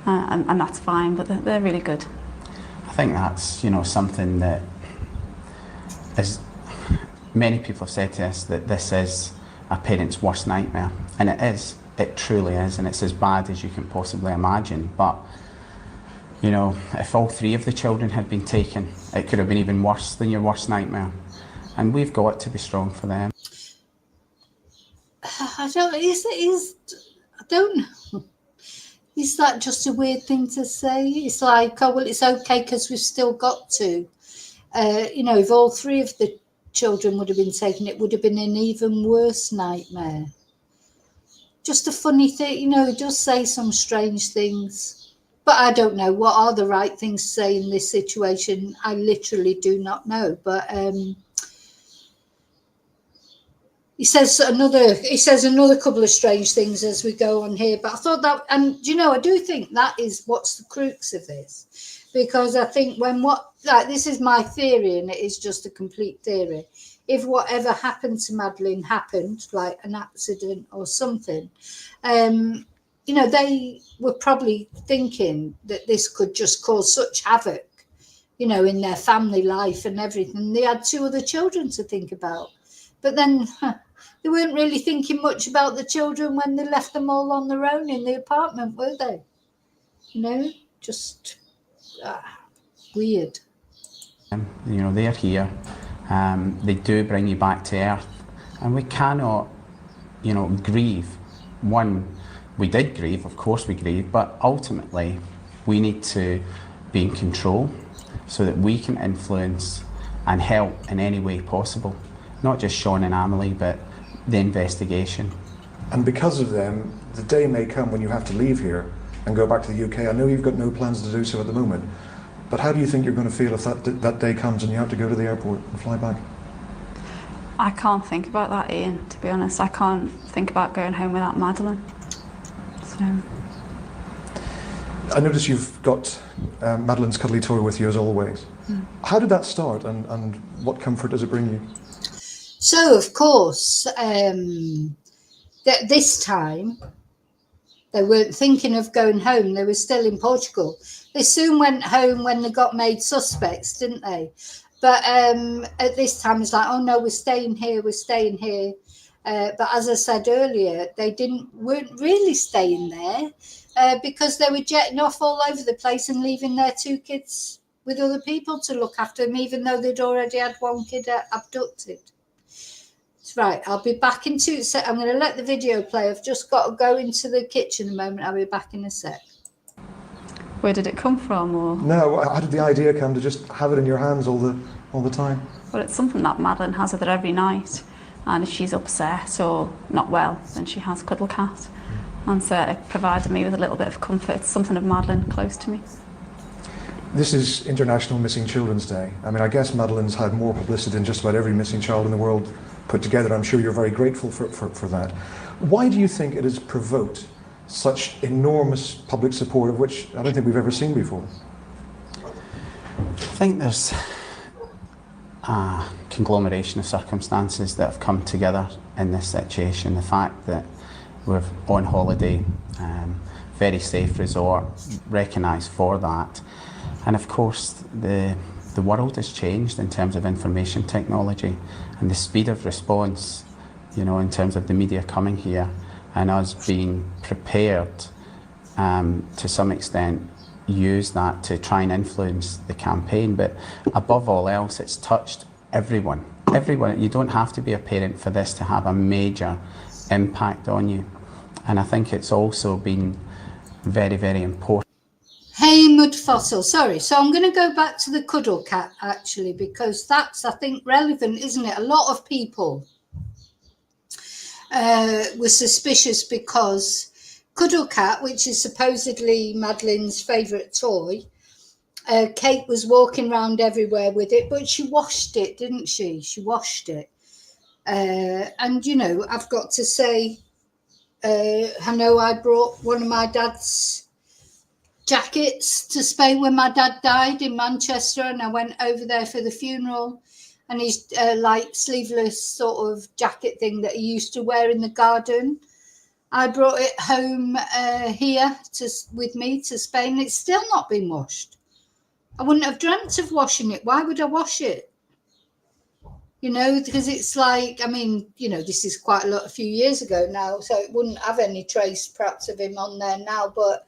and that's fine, but they're really good. I think that's, you know, something that is, many people have said to us that this is a parent's worst nightmare, and it is. It truly is, and it's as bad as you can possibly imagine. But, you know, if all three of the children had been taken, it could have been even worse than your worst nightmare. And we've got to be strong for them. I don't know. Is that just a weird thing to say? It's like, oh, well, it's okay because we've still got to. You know, if all three of the children would have been taken, it would have been an even worse nightmare. Just a funny thing, you know, it does say some strange things, but I don't know what are the right things to say in this situation. I literally do not know, but He says another couple of strange things as we go on here, but I thought that, and you know, I do think that is what's the crux of this, because I think this is my theory, and it is just a complete theory. If whatever happened to Madeleine happened, like an accident or something, you know, they were probably thinking that this could just cause such havoc, you know, in their family life and everything. They had 2 other children to think about, but then they weren't really thinking much about the children when they left them all on their own in the apartment, were they? You know, just weird. You know, they're here. They do bring you back to earth, and we cannot, you know, grieve. One, we did grieve, of course we grieve, but ultimately we need to be in control so that we can influence and help in any way possible. Not just Sean and Amelie, but the investigation. And because of them, the day may come when you have to leave here and go back to the UK. I know you've got no plans to do so at the moment, but how do you think you're going to feel if that day comes and you have to go to the airport and fly back? I can't think about that, Ian, to be honest. I can't think about going home without Madeleine. So. I notice you've got Madeleine's cuddly toy with you as always. How did that start, and what comfort does it bring you? So, of course, this time they weren't thinking of going home. They were still in Portugal. They soon went home when they got made suspects, didn't they? But at this time, it's like, oh no, we're staying here. But as I said earlier, they weren't really staying there because they were jetting off all over the place and leaving their 2 kids with other people to look after them, even though they'd already had 1 kid abducted. Right, I'll be back in 2 seconds. I'm going to let the video play. I've just got to go into the kitchen a moment. I'll be back in a sec. Where did it come from? Or? No, how did the idea come to just have it in your hands all the time? Well, it's something that Madeleine has with her every night. And if she's upset or not well, then she has Cuddle Cat. And so it provided me with a little bit of comfort. It's something of Madeleine close to me. This is International Missing Children's Day. I mean, I guess Madeleine's had more publicity than just about every missing child in the world put together. I'm sure you're very grateful for that. Why do you think it has provoked such enormous public support, of which I don't think we've ever seen before? I think there's a conglomeration of circumstances that have come together in this situation. The fact that we're on holiday, very safe resort, recognised for that. And of course, the world has changed in terms of information technology and the speed of response, you know, in terms of the media coming here and us being prepared to some extent use that to try and influence the campaign. But above all else, it's touched everyone. Everyone. You don't have to be a parent for this to have a major impact on you. And I think it's also been very, very important. Hey, Mud Fossil, sorry. So I'm going to go back to the Cuddle Cat, actually, because that's, I think, relevant, isn't it? A lot of people were suspicious because Cuddle Cat, which is supposedly Madeleine's favourite toy, Kate was walking around everywhere with it, but she washed it, didn't she? She washed it. And, you know, I've got to say, I know I brought one of my dad's jackets to Spain when my dad died in Manchester, and I went over there for the funeral, and his like sleeveless sort of jacket thing that he used to wear in the garden, I brought it home here with me to Spain. It's still not been washed. I wouldn't have dreamt of washing it. Why would I wash it? You know, because it's like, I mean, you know, this is quite a few years ago now, so it wouldn't have any trace perhaps of him on there now, but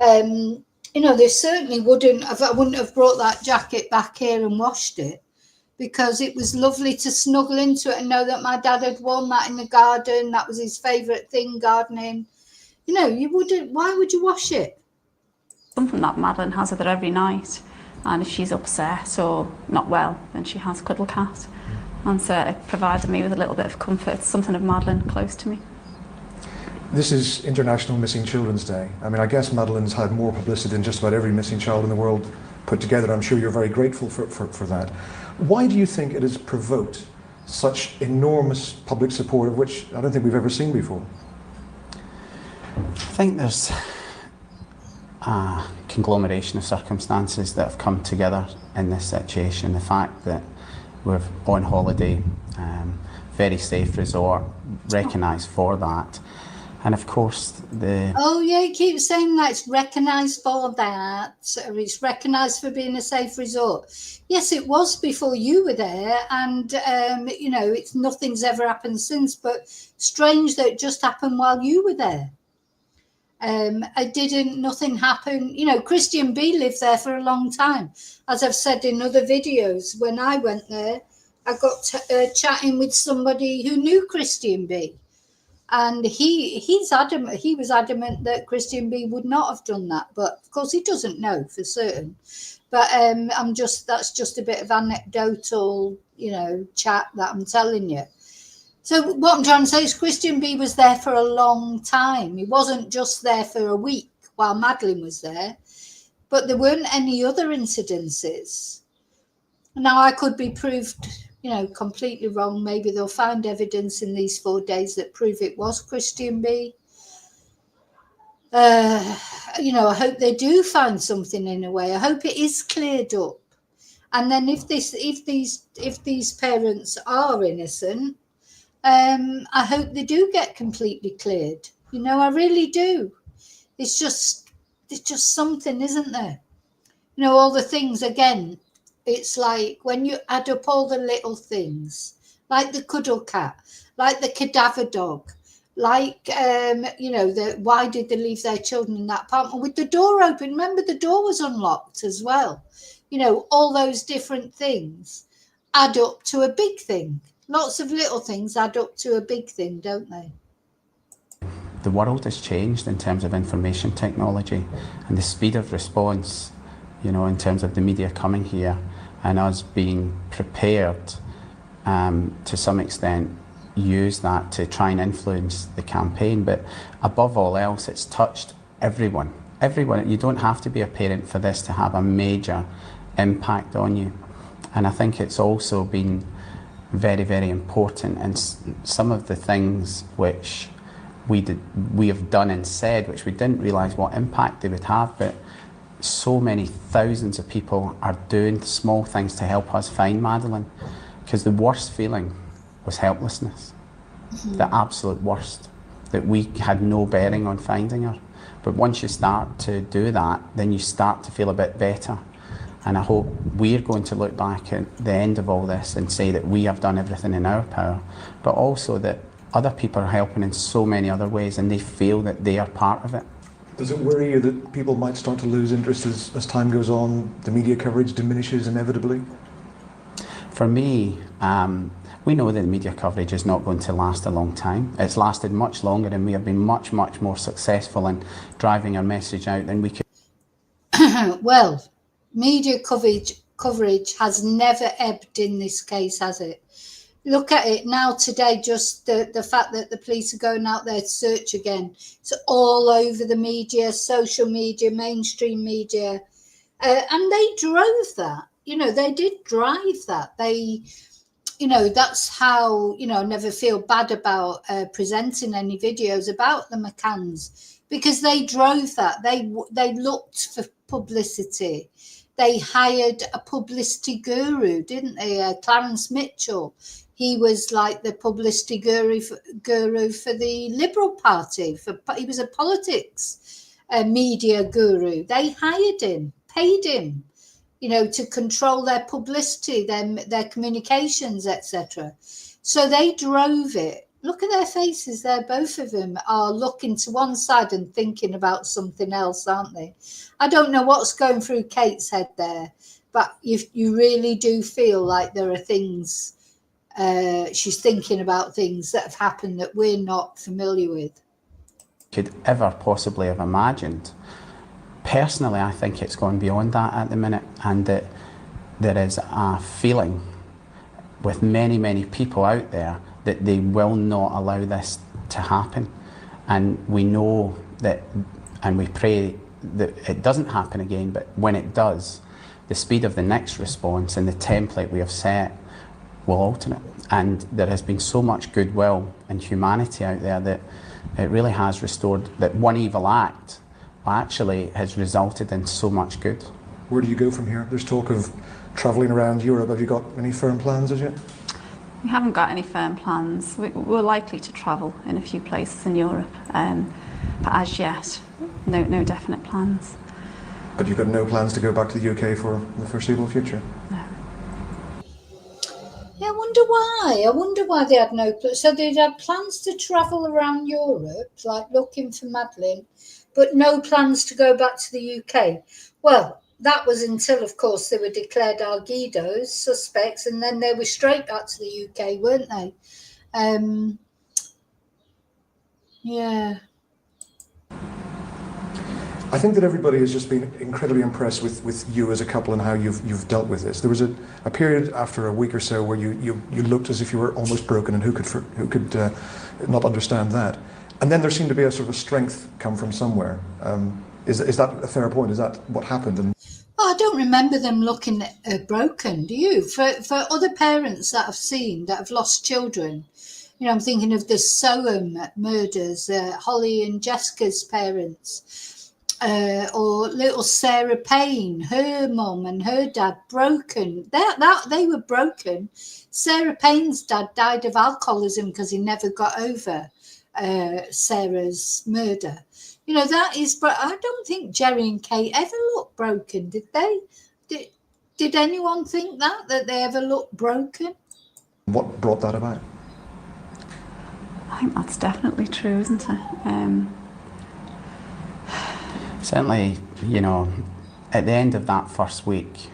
you know, they certainly wouldn't have. I wouldn't have brought that jacket back here and washed it, because it was lovely to snuggle into it and know that my dad had worn that in the garden. That was his favourite thing, gardening. You know, you wouldn't. Why would you wash it? Something that Madeleine has with her every night, and if she's upset or not well, then she has Cuddle Cat. And so it provided me with a little bit of comfort. It's something of Madeleine close to me. This is International Missing Children's Day. I mean, I guess Madeleine's had more publicity than just about every missing child in the world put together. I'm sure you're very grateful for that. Why do you think it has provoked such enormous public support, of which I don't think we've ever seen before? I think there's a conglomeration of circumstances that have come together in this situation. The fact that we're on holiday, very safe resort, recognised for that. And of course, Oh, yeah, you keep saying that it's recognised for that, or it's recognised for being a safe resort. Yes, it was before you were there, and, you know, nothing's ever happened since, but strange that it just happened while you were there. Nothing happened. You know, Christian B lived there for a long time. As I've said in other videos, when I went there, I got chatting with somebody who knew Christian B. And he was adamant that Christian B would not have done that, but of course he doesn't know for certain. But that's just a bit of anecdotal, you know, chat that I'm telling you. So what I'm trying to say is Christian B was there for a long time. He wasn't just there for a week while Madeleine was there, but there weren't any other incidences. Now I could be proved, you know, completely wrong. Maybe they'll find evidence in these 4 days that prove it was Christian B. You know, I hope they do find something in a way. I hope it is cleared up. And then if these parents are innocent, I hope they do get completely cleared. You know, I really do. It's just something, isn't there? You know, all the things again. It's like when you add up all the little things, like the cuddle cat, like the cadaver dog, like, you know, why did they leave their children in that apartment with the door open? Remember, the door was unlocked as well. You know, all those different things add up to a big thing. Lots of little things add up to a big thing, don't they? The world has changed in terms of information technology and the speed of response, you know, in terms of the media coming here and us being prepared to some extent use that to try and influence the campaign. But above all else, it's touched everyone. Everyone. You don't have to be a parent for this to have a major impact on you. And I think it's also been very, very important. And some of the things which we have done and said, which we didn't realise what impact they would have, but so many thousands of people are doing small things to help us find Madeleine, because the worst feeling was helplessness. The absolute worst, that we had no bearing on finding her. But once you start to do that, then you start to feel a bit better. And I hope we're going to look back at the end of all this and say that we have done everything in our power, but also that other people are helping in so many other ways and they feel that they are part of it. Does it worry you that people might start to lose interest as time goes on, the media coverage diminishes inevitably? For me, we know that the media coverage is not going to last a long time. It's lasted much longer and we have been much, much more successful in driving our message out than we could. Well, media coverage has never ebbed in this case, has it? Look at it now today, just the fact that the police are going out there to search again. It's all over the media, social media, mainstream media. And they drove that. You know, they did drive that. They, you know, that's how, you know, I never feel bad about presenting any videos about the McCanns, because they drove that. They looked for publicity. They hired a publicity guru, didn't they? Clarence Mitchell. He was like the publicity guru for the Liberal Party. He was a politics media guru. They hired him, paid him, you know, to control their publicity, their communications, etc. So they drove it. Look at their faces there. Both of them are looking to one side and thinking about something else, aren't they? I don't know what's going through Kate's head there, but you really do feel like there are things, she's thinking about things that have happened that we're not familiar with. Could ever possibly have imagined. Personally, I think it's gone beyond that at the minute, and that there is a feeling with many, many people out there that they will not allow this to happen. And we know that, and we pray that it doesn't happen again, but when it does, the speed of the next response and the template we have set will alter it. And there has been so much goodwill and humanity out there that it really has restored, that one evil act actually has resulted in so much good. Where do you go from here? There's talk of travelling around Europe. Have you got any firm plans as yet? We haven't got any firm plans. We're likely to travel in a few places in Europe, but as yet, no definite plans. But you've got no plans to go back to the UK for the foreseeable future? No. Yeah, I wonder why they had no plans. So they'd had plans to travel around Europe, like looking for Madeleine, but no plans to go back to the UK. Well, that was until, of course, they were declared Algidos, suspects, and then they were straight back to the UK, weren't they? Yeah. I think that everybody has just been incredibly impressed with you as a couple and how you've dealt with this. There was a period after a week or so where you looked as if you were almost broken, and who could not understand that? And then there seemed to be a sort of a strength come from somewhere. Is that a fair point? Is that what happened? And Well, I don't remember them looking broken, do you? For other parents that I've seen that have lost children, you know, I'm thinking of the Soham murders, Holly and Jessica's parents. Or little Sarah Payne, her mum and her dad broken. They were broken. Sarah Payne's dad died of alcoholism because he never got over Sarah's murder. You know, that is, but I don't think Gerry and Kate ever looked broken, did they? Did anyone think that they ever looked broken? what brought that about? I think that's definitely true, isn't it? Certainly, you know, at the end of that first week,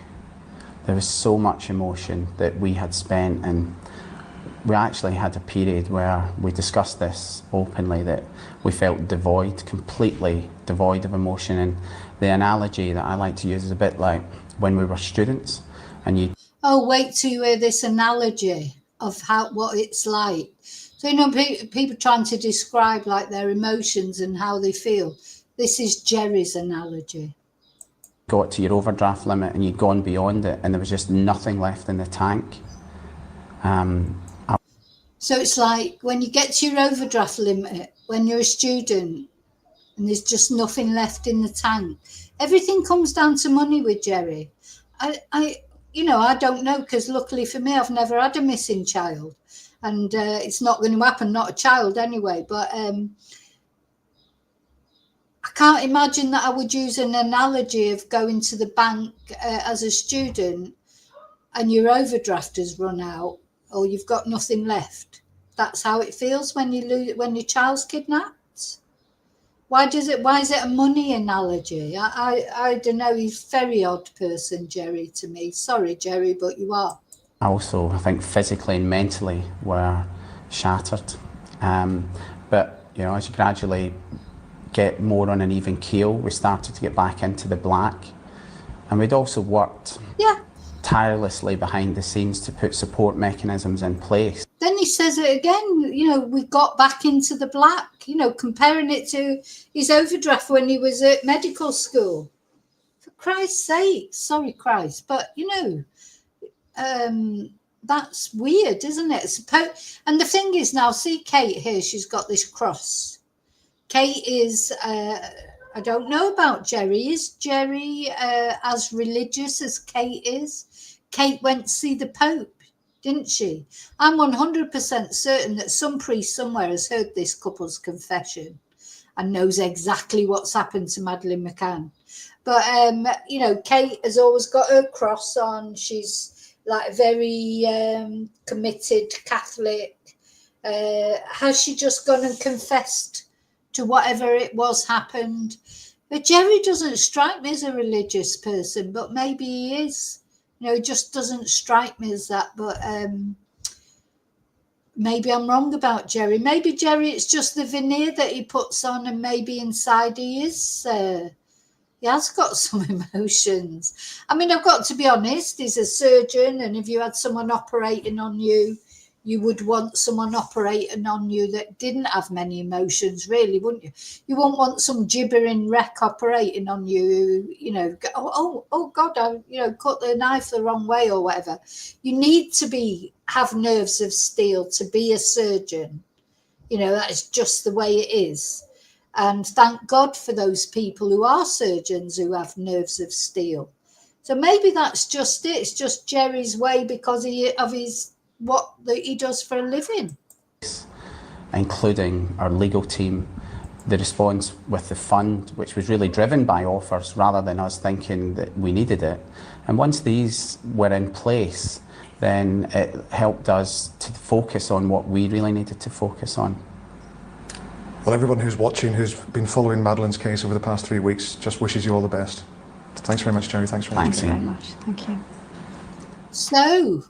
there was so much emotion that we had spent, and we actually had a period where we discussed this openly, that we felt completely devoid of emotion. And the analogy that I like to use is a bit like when we were students and you... Oh, wait till you hear this analogy of what it's like. So, you know, people trying to describe like their emotions and how they feel. This is Gerry's analogy. Got to your overdraft limit and you'd gone beyond it, and there was just nothing left in the tank. So it's like when you get to your overdraft limit, when you're a student, and there's just nothing left in the tank. Everything comes down to money with Gerry. I don't know, because luckily for me, I've never had a missing child, and it's not going to happen, not a child anyway. But I can't imagine that I would use an analogy of going to the bank as a student and your overdraft has run out or you've got nothing left. That's how it feels when your child's kidnapped. Why is it a money analogy? I don't know. He's a very odd person, Gerry, to me. Sorry, Gerry, but you are. Also, I think physically and mentally were shattered. But, you know, as you gradually get more on an even keel, we started to get back into the black. And we'd also worked tirelessly behind the scenes to put support mechanisms in place. Then he says it again, you know, we got back into the black, you know, comparing it to his overdraft when he was at medical school. For Christ's sake, sorry, Christ, but, you know, that's weird, isn't it? And the thing is now, see Kate here, she's got this cross. Kate is, I don't know about Gerry. Is Gerry as religious as Kate is? Kate went to see the Pope, didn't she? I'm 100% certain that some priest somewhere has heard this couple's confession and knows exactly what's happened to Madeleine McCann. But, you know, Kate has always got her cross on. She's like a very committed Catholic. Has she just gone and confessed to whatever it was happened? But Gerry doesn't strike me as a religious person, but maybe he is. You know, he just doesn't strike me as that. But maybe I'm wrong about Gerry. Maybe Gerry, it's just the veneer that he puts on, and maybe inside he is. He has got some emotions. I mean, I've got to be honest, he's a surgeon, and if you had someone operating on you, you would want someone operating on you that didn't have many emotions, really, wouldn't you? You wouldn't want some gibbering wreck operating on you, you know, oh God, I, you know, cut the knife the wrong way or whatever. You need to have nerves of steel to be a surgeon. You know, that is just the way it is. And thank God for those people who are surgeons who have nerves of steel. So maybe that's just it. It's just Gerry's way because of what he does for a living. Including our legal team, the response with the fund, which was really driven by offers rather than us thinking that we needed it. And once these were in place, then it helped us to focus on what we really needed to focus on. Well, everyone who's watching, who's been following Madeline's case over the past 3 weeks, just wishes you all the best. Thanks very much, Gerry. Thanks very much. Thank you very much. Thank you. So,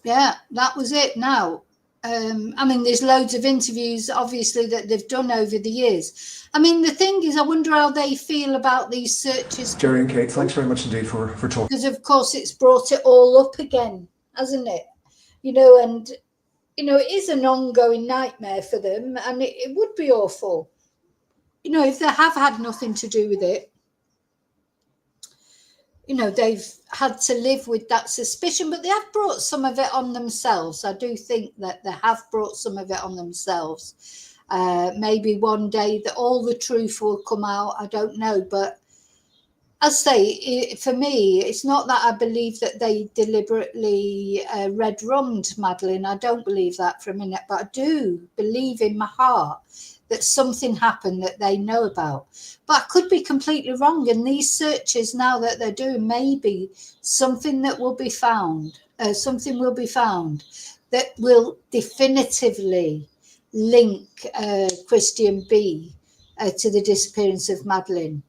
yeah, that was it now. I mean, there's loads of interviews, obviously, that they've done over the years. I mean, the thing is, I wonder how they feel about these searches. Gerry and Kate, thanks very much indeed for talking. Because, of course, it's brought it all up again, hasn't it? You know, and, you know, it is an ongoing nightmare for them, and it would be awful. You know, if they have had nothing to do with it, you know, they've had to live with that suspicion, but they have brought some of it on themselves. I do think that they have brought some of it on themselves. Maybe one day that all the truth will come out. I don't know. But as I say, for me, it's not that I believe that they deliberately red-rummed Madeleine. I don't believe that for a minute, but I do believe in my heart that something happened that they know about. But I could be completely wrong. And these searches now that they're doing, maybe something that will be found, that will definitively link Christian B to the disappearance of Madeleine.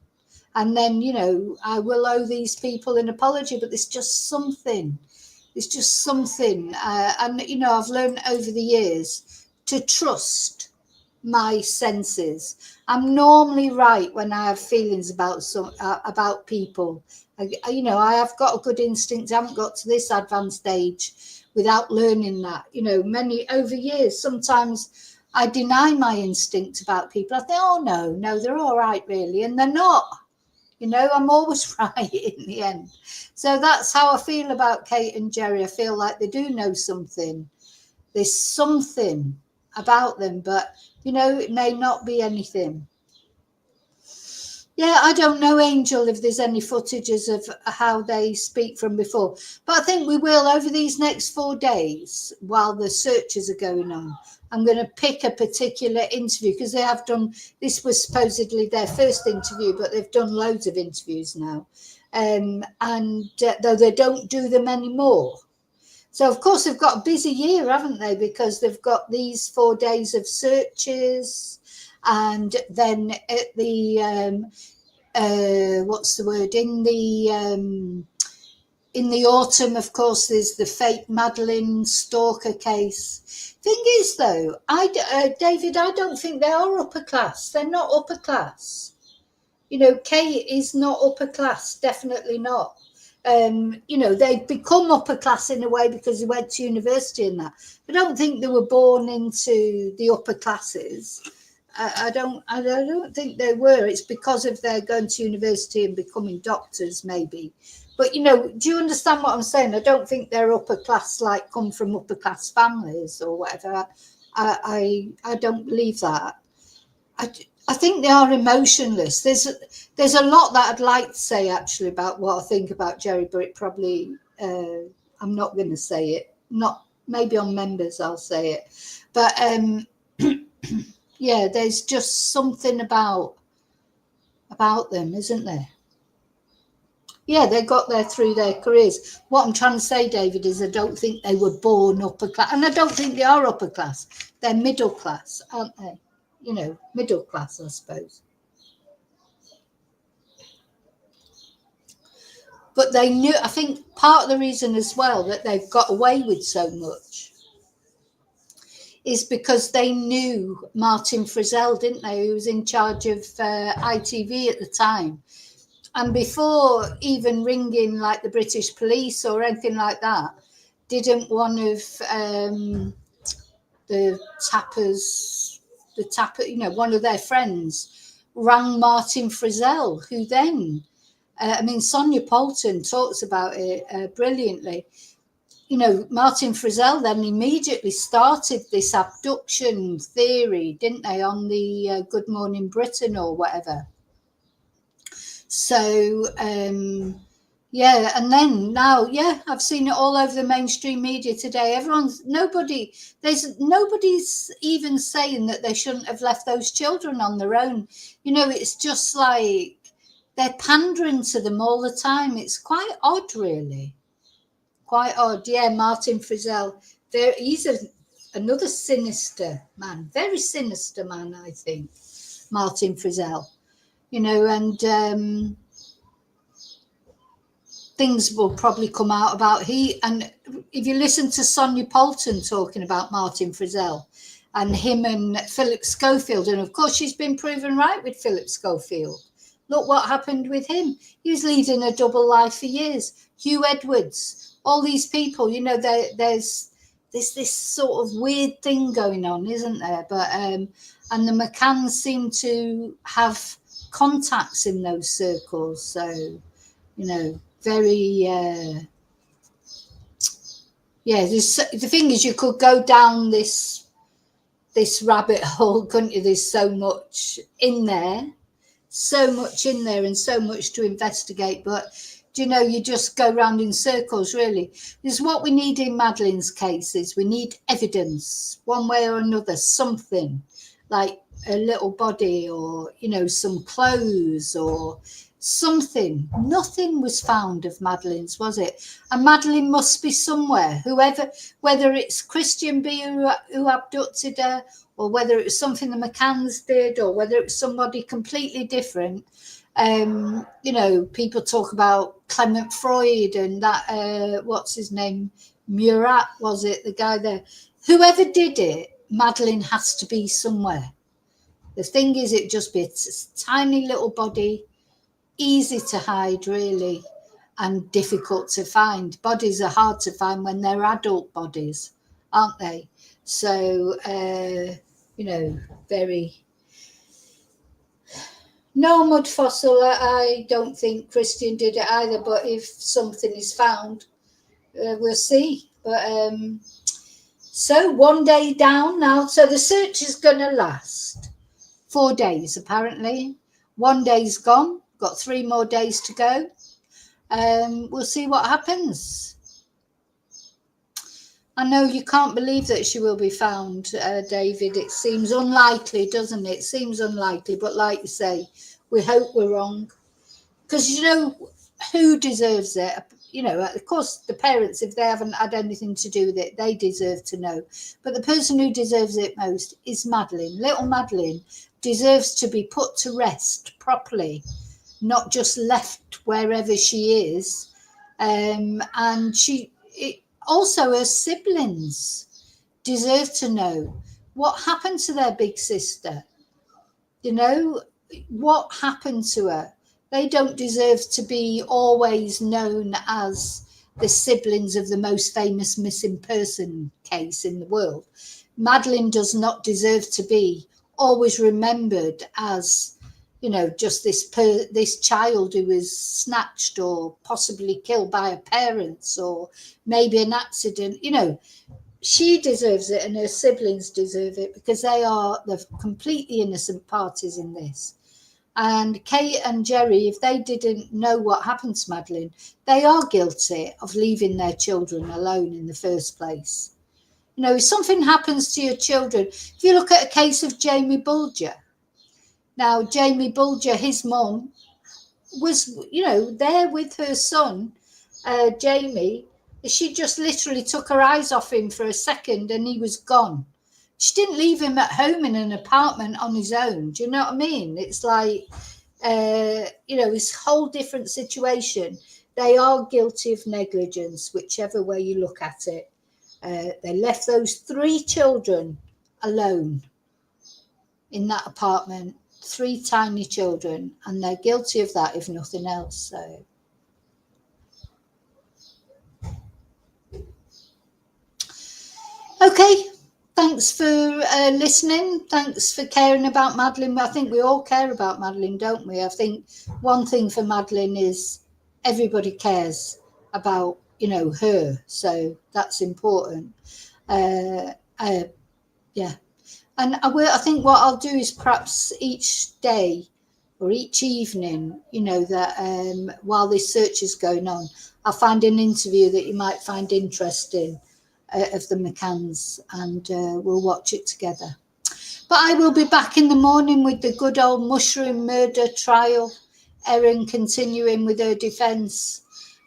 And then, you know, I will owe these people an apology, but there's just something. It's just something. And, you know, I've learned over the years to trust my senses. I'm normally right when I have feelings about people. You know, I have got a good instinct. I haven't got to this advanced age without learning that. You know, over years, sometimes I deny my instinct about people. I think, oh, no, they're all right, really. And they're not. You know, I'm always right in the end. So that's how I feel about Kate and Gerry. I feel like they do know something. There's something about them, but, you know, it may not be anything. Yeah, I don't know, Angel, if there's any footages of how they speak from before. But I think we will over these next 4 days while the searches are going on. I'm going to pick a particular interview because they have done, this was supposedly their first interview, but they've done loads of interviews now. And though they don't do them anymore. So, of course, they've got a busy year, haven't they? Because they've got these 4 days of searches. And then at the, in the autumn, of course, there's the fake Madeleine stalker case. Thing is, though, David, I don't think they are upper class. They're not upper class. You know, Kate is not upper class, definitely not. You know, they've become upper class in a way because they went to university and that. But I don't think they were born into the upper classes. I don't think they were. It's because of their going to university and becoming doctors, maybe. But, you know, do you understand what I'm saying? I don't think they're upper class, like come from upper class families or whatever. I don't believe that. I think they are emotionless. There's a lot that I'd like to say actually about what I think about Gerry, but it probably I'm not going to say it. Not maybe on members I'll say it, but yeah, there's just something about them, isn't there? Yeah, they got there through their careers. What I'm trying to say, David, is I don't think they were born upper class, and I don't think they are upper class. They're middle class, aren't they? You know, middle class, I suppose. But they knew, I think part of the reason as well that they've got away with so much is because they knew Martin Frizzell, didn't they, who was in charge of ITV at the time. And before even ringing like the British police or anything like that, didn't one of the tapper, you know, one of their friends rang Martin Frizzell, who then, Sonia Poulton talks about it brilliantly. You know, Martin Frizzell then immediately started this abduction theory, didn't they, on the Good Morning Britain or whatever. So, yeah, and then now, yeah, I've seen it all over the mainstream media today. Nobody's even saying that they shouldn't have left those children on their own. You know, it's just like they're pandering to them all the time. It's quite odd, really. Quite odd. Yeah, Martin Frizzell. He's another sinister man, very sinister man, I think, Martin Frizzell. You know, and things will probably come out about and if you listen to Sonia Poulton talking about Martin Frizzell and him and Philip Schofield, and of course she's been proven right with Philip Schofield. Look what happened with him. He was leading a double life for years. Hugh Edwards, all these people, you know, there's this sort of weird thing going on, isn't there? But and the McCanns seem to have contacts in those circles, so, you know, very the thing is, you could go down this rabbit hole, couldn't you? There's so much in there and so much to investigate, but you know, you just go round in circles, really. This is what we need in Madeline's cases. We need evidence one way or another, something like a little body, or, you know, some clothes or something. Nothing was found of Madeline's, was it? And Madeline must be somewhere, whether it's Christian B who abducted her, or whether it was something the McCanns did, or whether it was somebody completely different. You know, people talk about Clement Freud and that, what's his name? Murat, was it, the guy there? Whoever did it, Madeline has to be somewhere. The thing is, it just be a tiny little body, easy to hide, really, and difficult to find. Bodies are hard to find when they're adult bodies, aren't they? So, you know, very... No mud fossil. I don't think Christian did it either, but if something is found, we'll see. But so 1 day down now. So the search is going to last 4 days, apparently. 1 day's gone. Got 3 more days to go. We'll see what happens. I know you can't believe that she will be found, David. It seems unlikely, doesn't it? It seems unlikely, but like you say, we hope we're wrong. Because, you know, who deserves it? You know, of course, the parents, if they haven't had anything to do with it, they deserve to know. But the person who deserves it most is Madeline. Little Madeline deserves to be put to rest properly, not just left wherever she is. And also, her siblings deserve to know what happened to their big sister. You know, what happened to her? They don't deserve to be always known as the siblings of the most famous missing person case in the world. Madeline does not deserve to be always remembered as, you know, just this child who was snatched or possibly killed by her parents, or maybe an accident. You know, she deserves it, and her siblings deserve it, because they are the completely innocent parties in this. And Kate and Gerry, if they didn't know what happened to Madeline, they are guilty of leaving their children alone in the first place. You know, if something happens to your children, if you look at a case of Jamie Bulger. Now, Jamie Bulger, his mum, was, you know, there with her son, Jamie. She just literally took her eyes off him for a second and he was gone. She didn't leave him at home in an apartment on his own. Do you know what I mean? It's like, you know, it's a whole different situation. They are guilty of negligence, whichever way you look at it. They left those 3 children alone in that apartment. 3 tiny children, and they're guilty of that, if nothing else. So, okay, Thanks for listening. Thanks for caring about Madeline. I think we all care about Madeline, don't we? I think one thing for Madeline is everybody cares about, her. So that's important. Yeah. And I think what I'll do is perhaps each day or each evening, that while this search is going on, I'll find an interview that you might find interesting of the McCanns, and we'll watch it together. But I will be back in the morning with the good old mushroom murder trial. Erin continuing with her defence.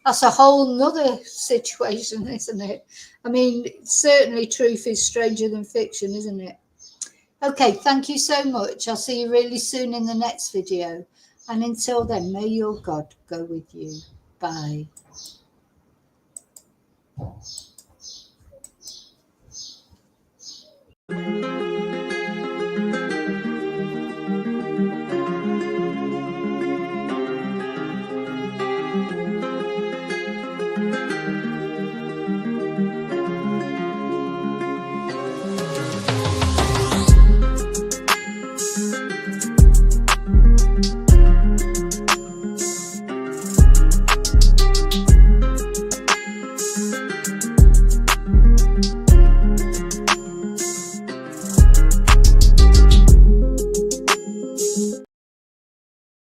That's a whole nother situation, isn't it? I mean, certainly truth is stranger than fiction, isn't it? Okay, thank you so much. I'll see you really soon in the next video. And until then, may your God go with you. Bye.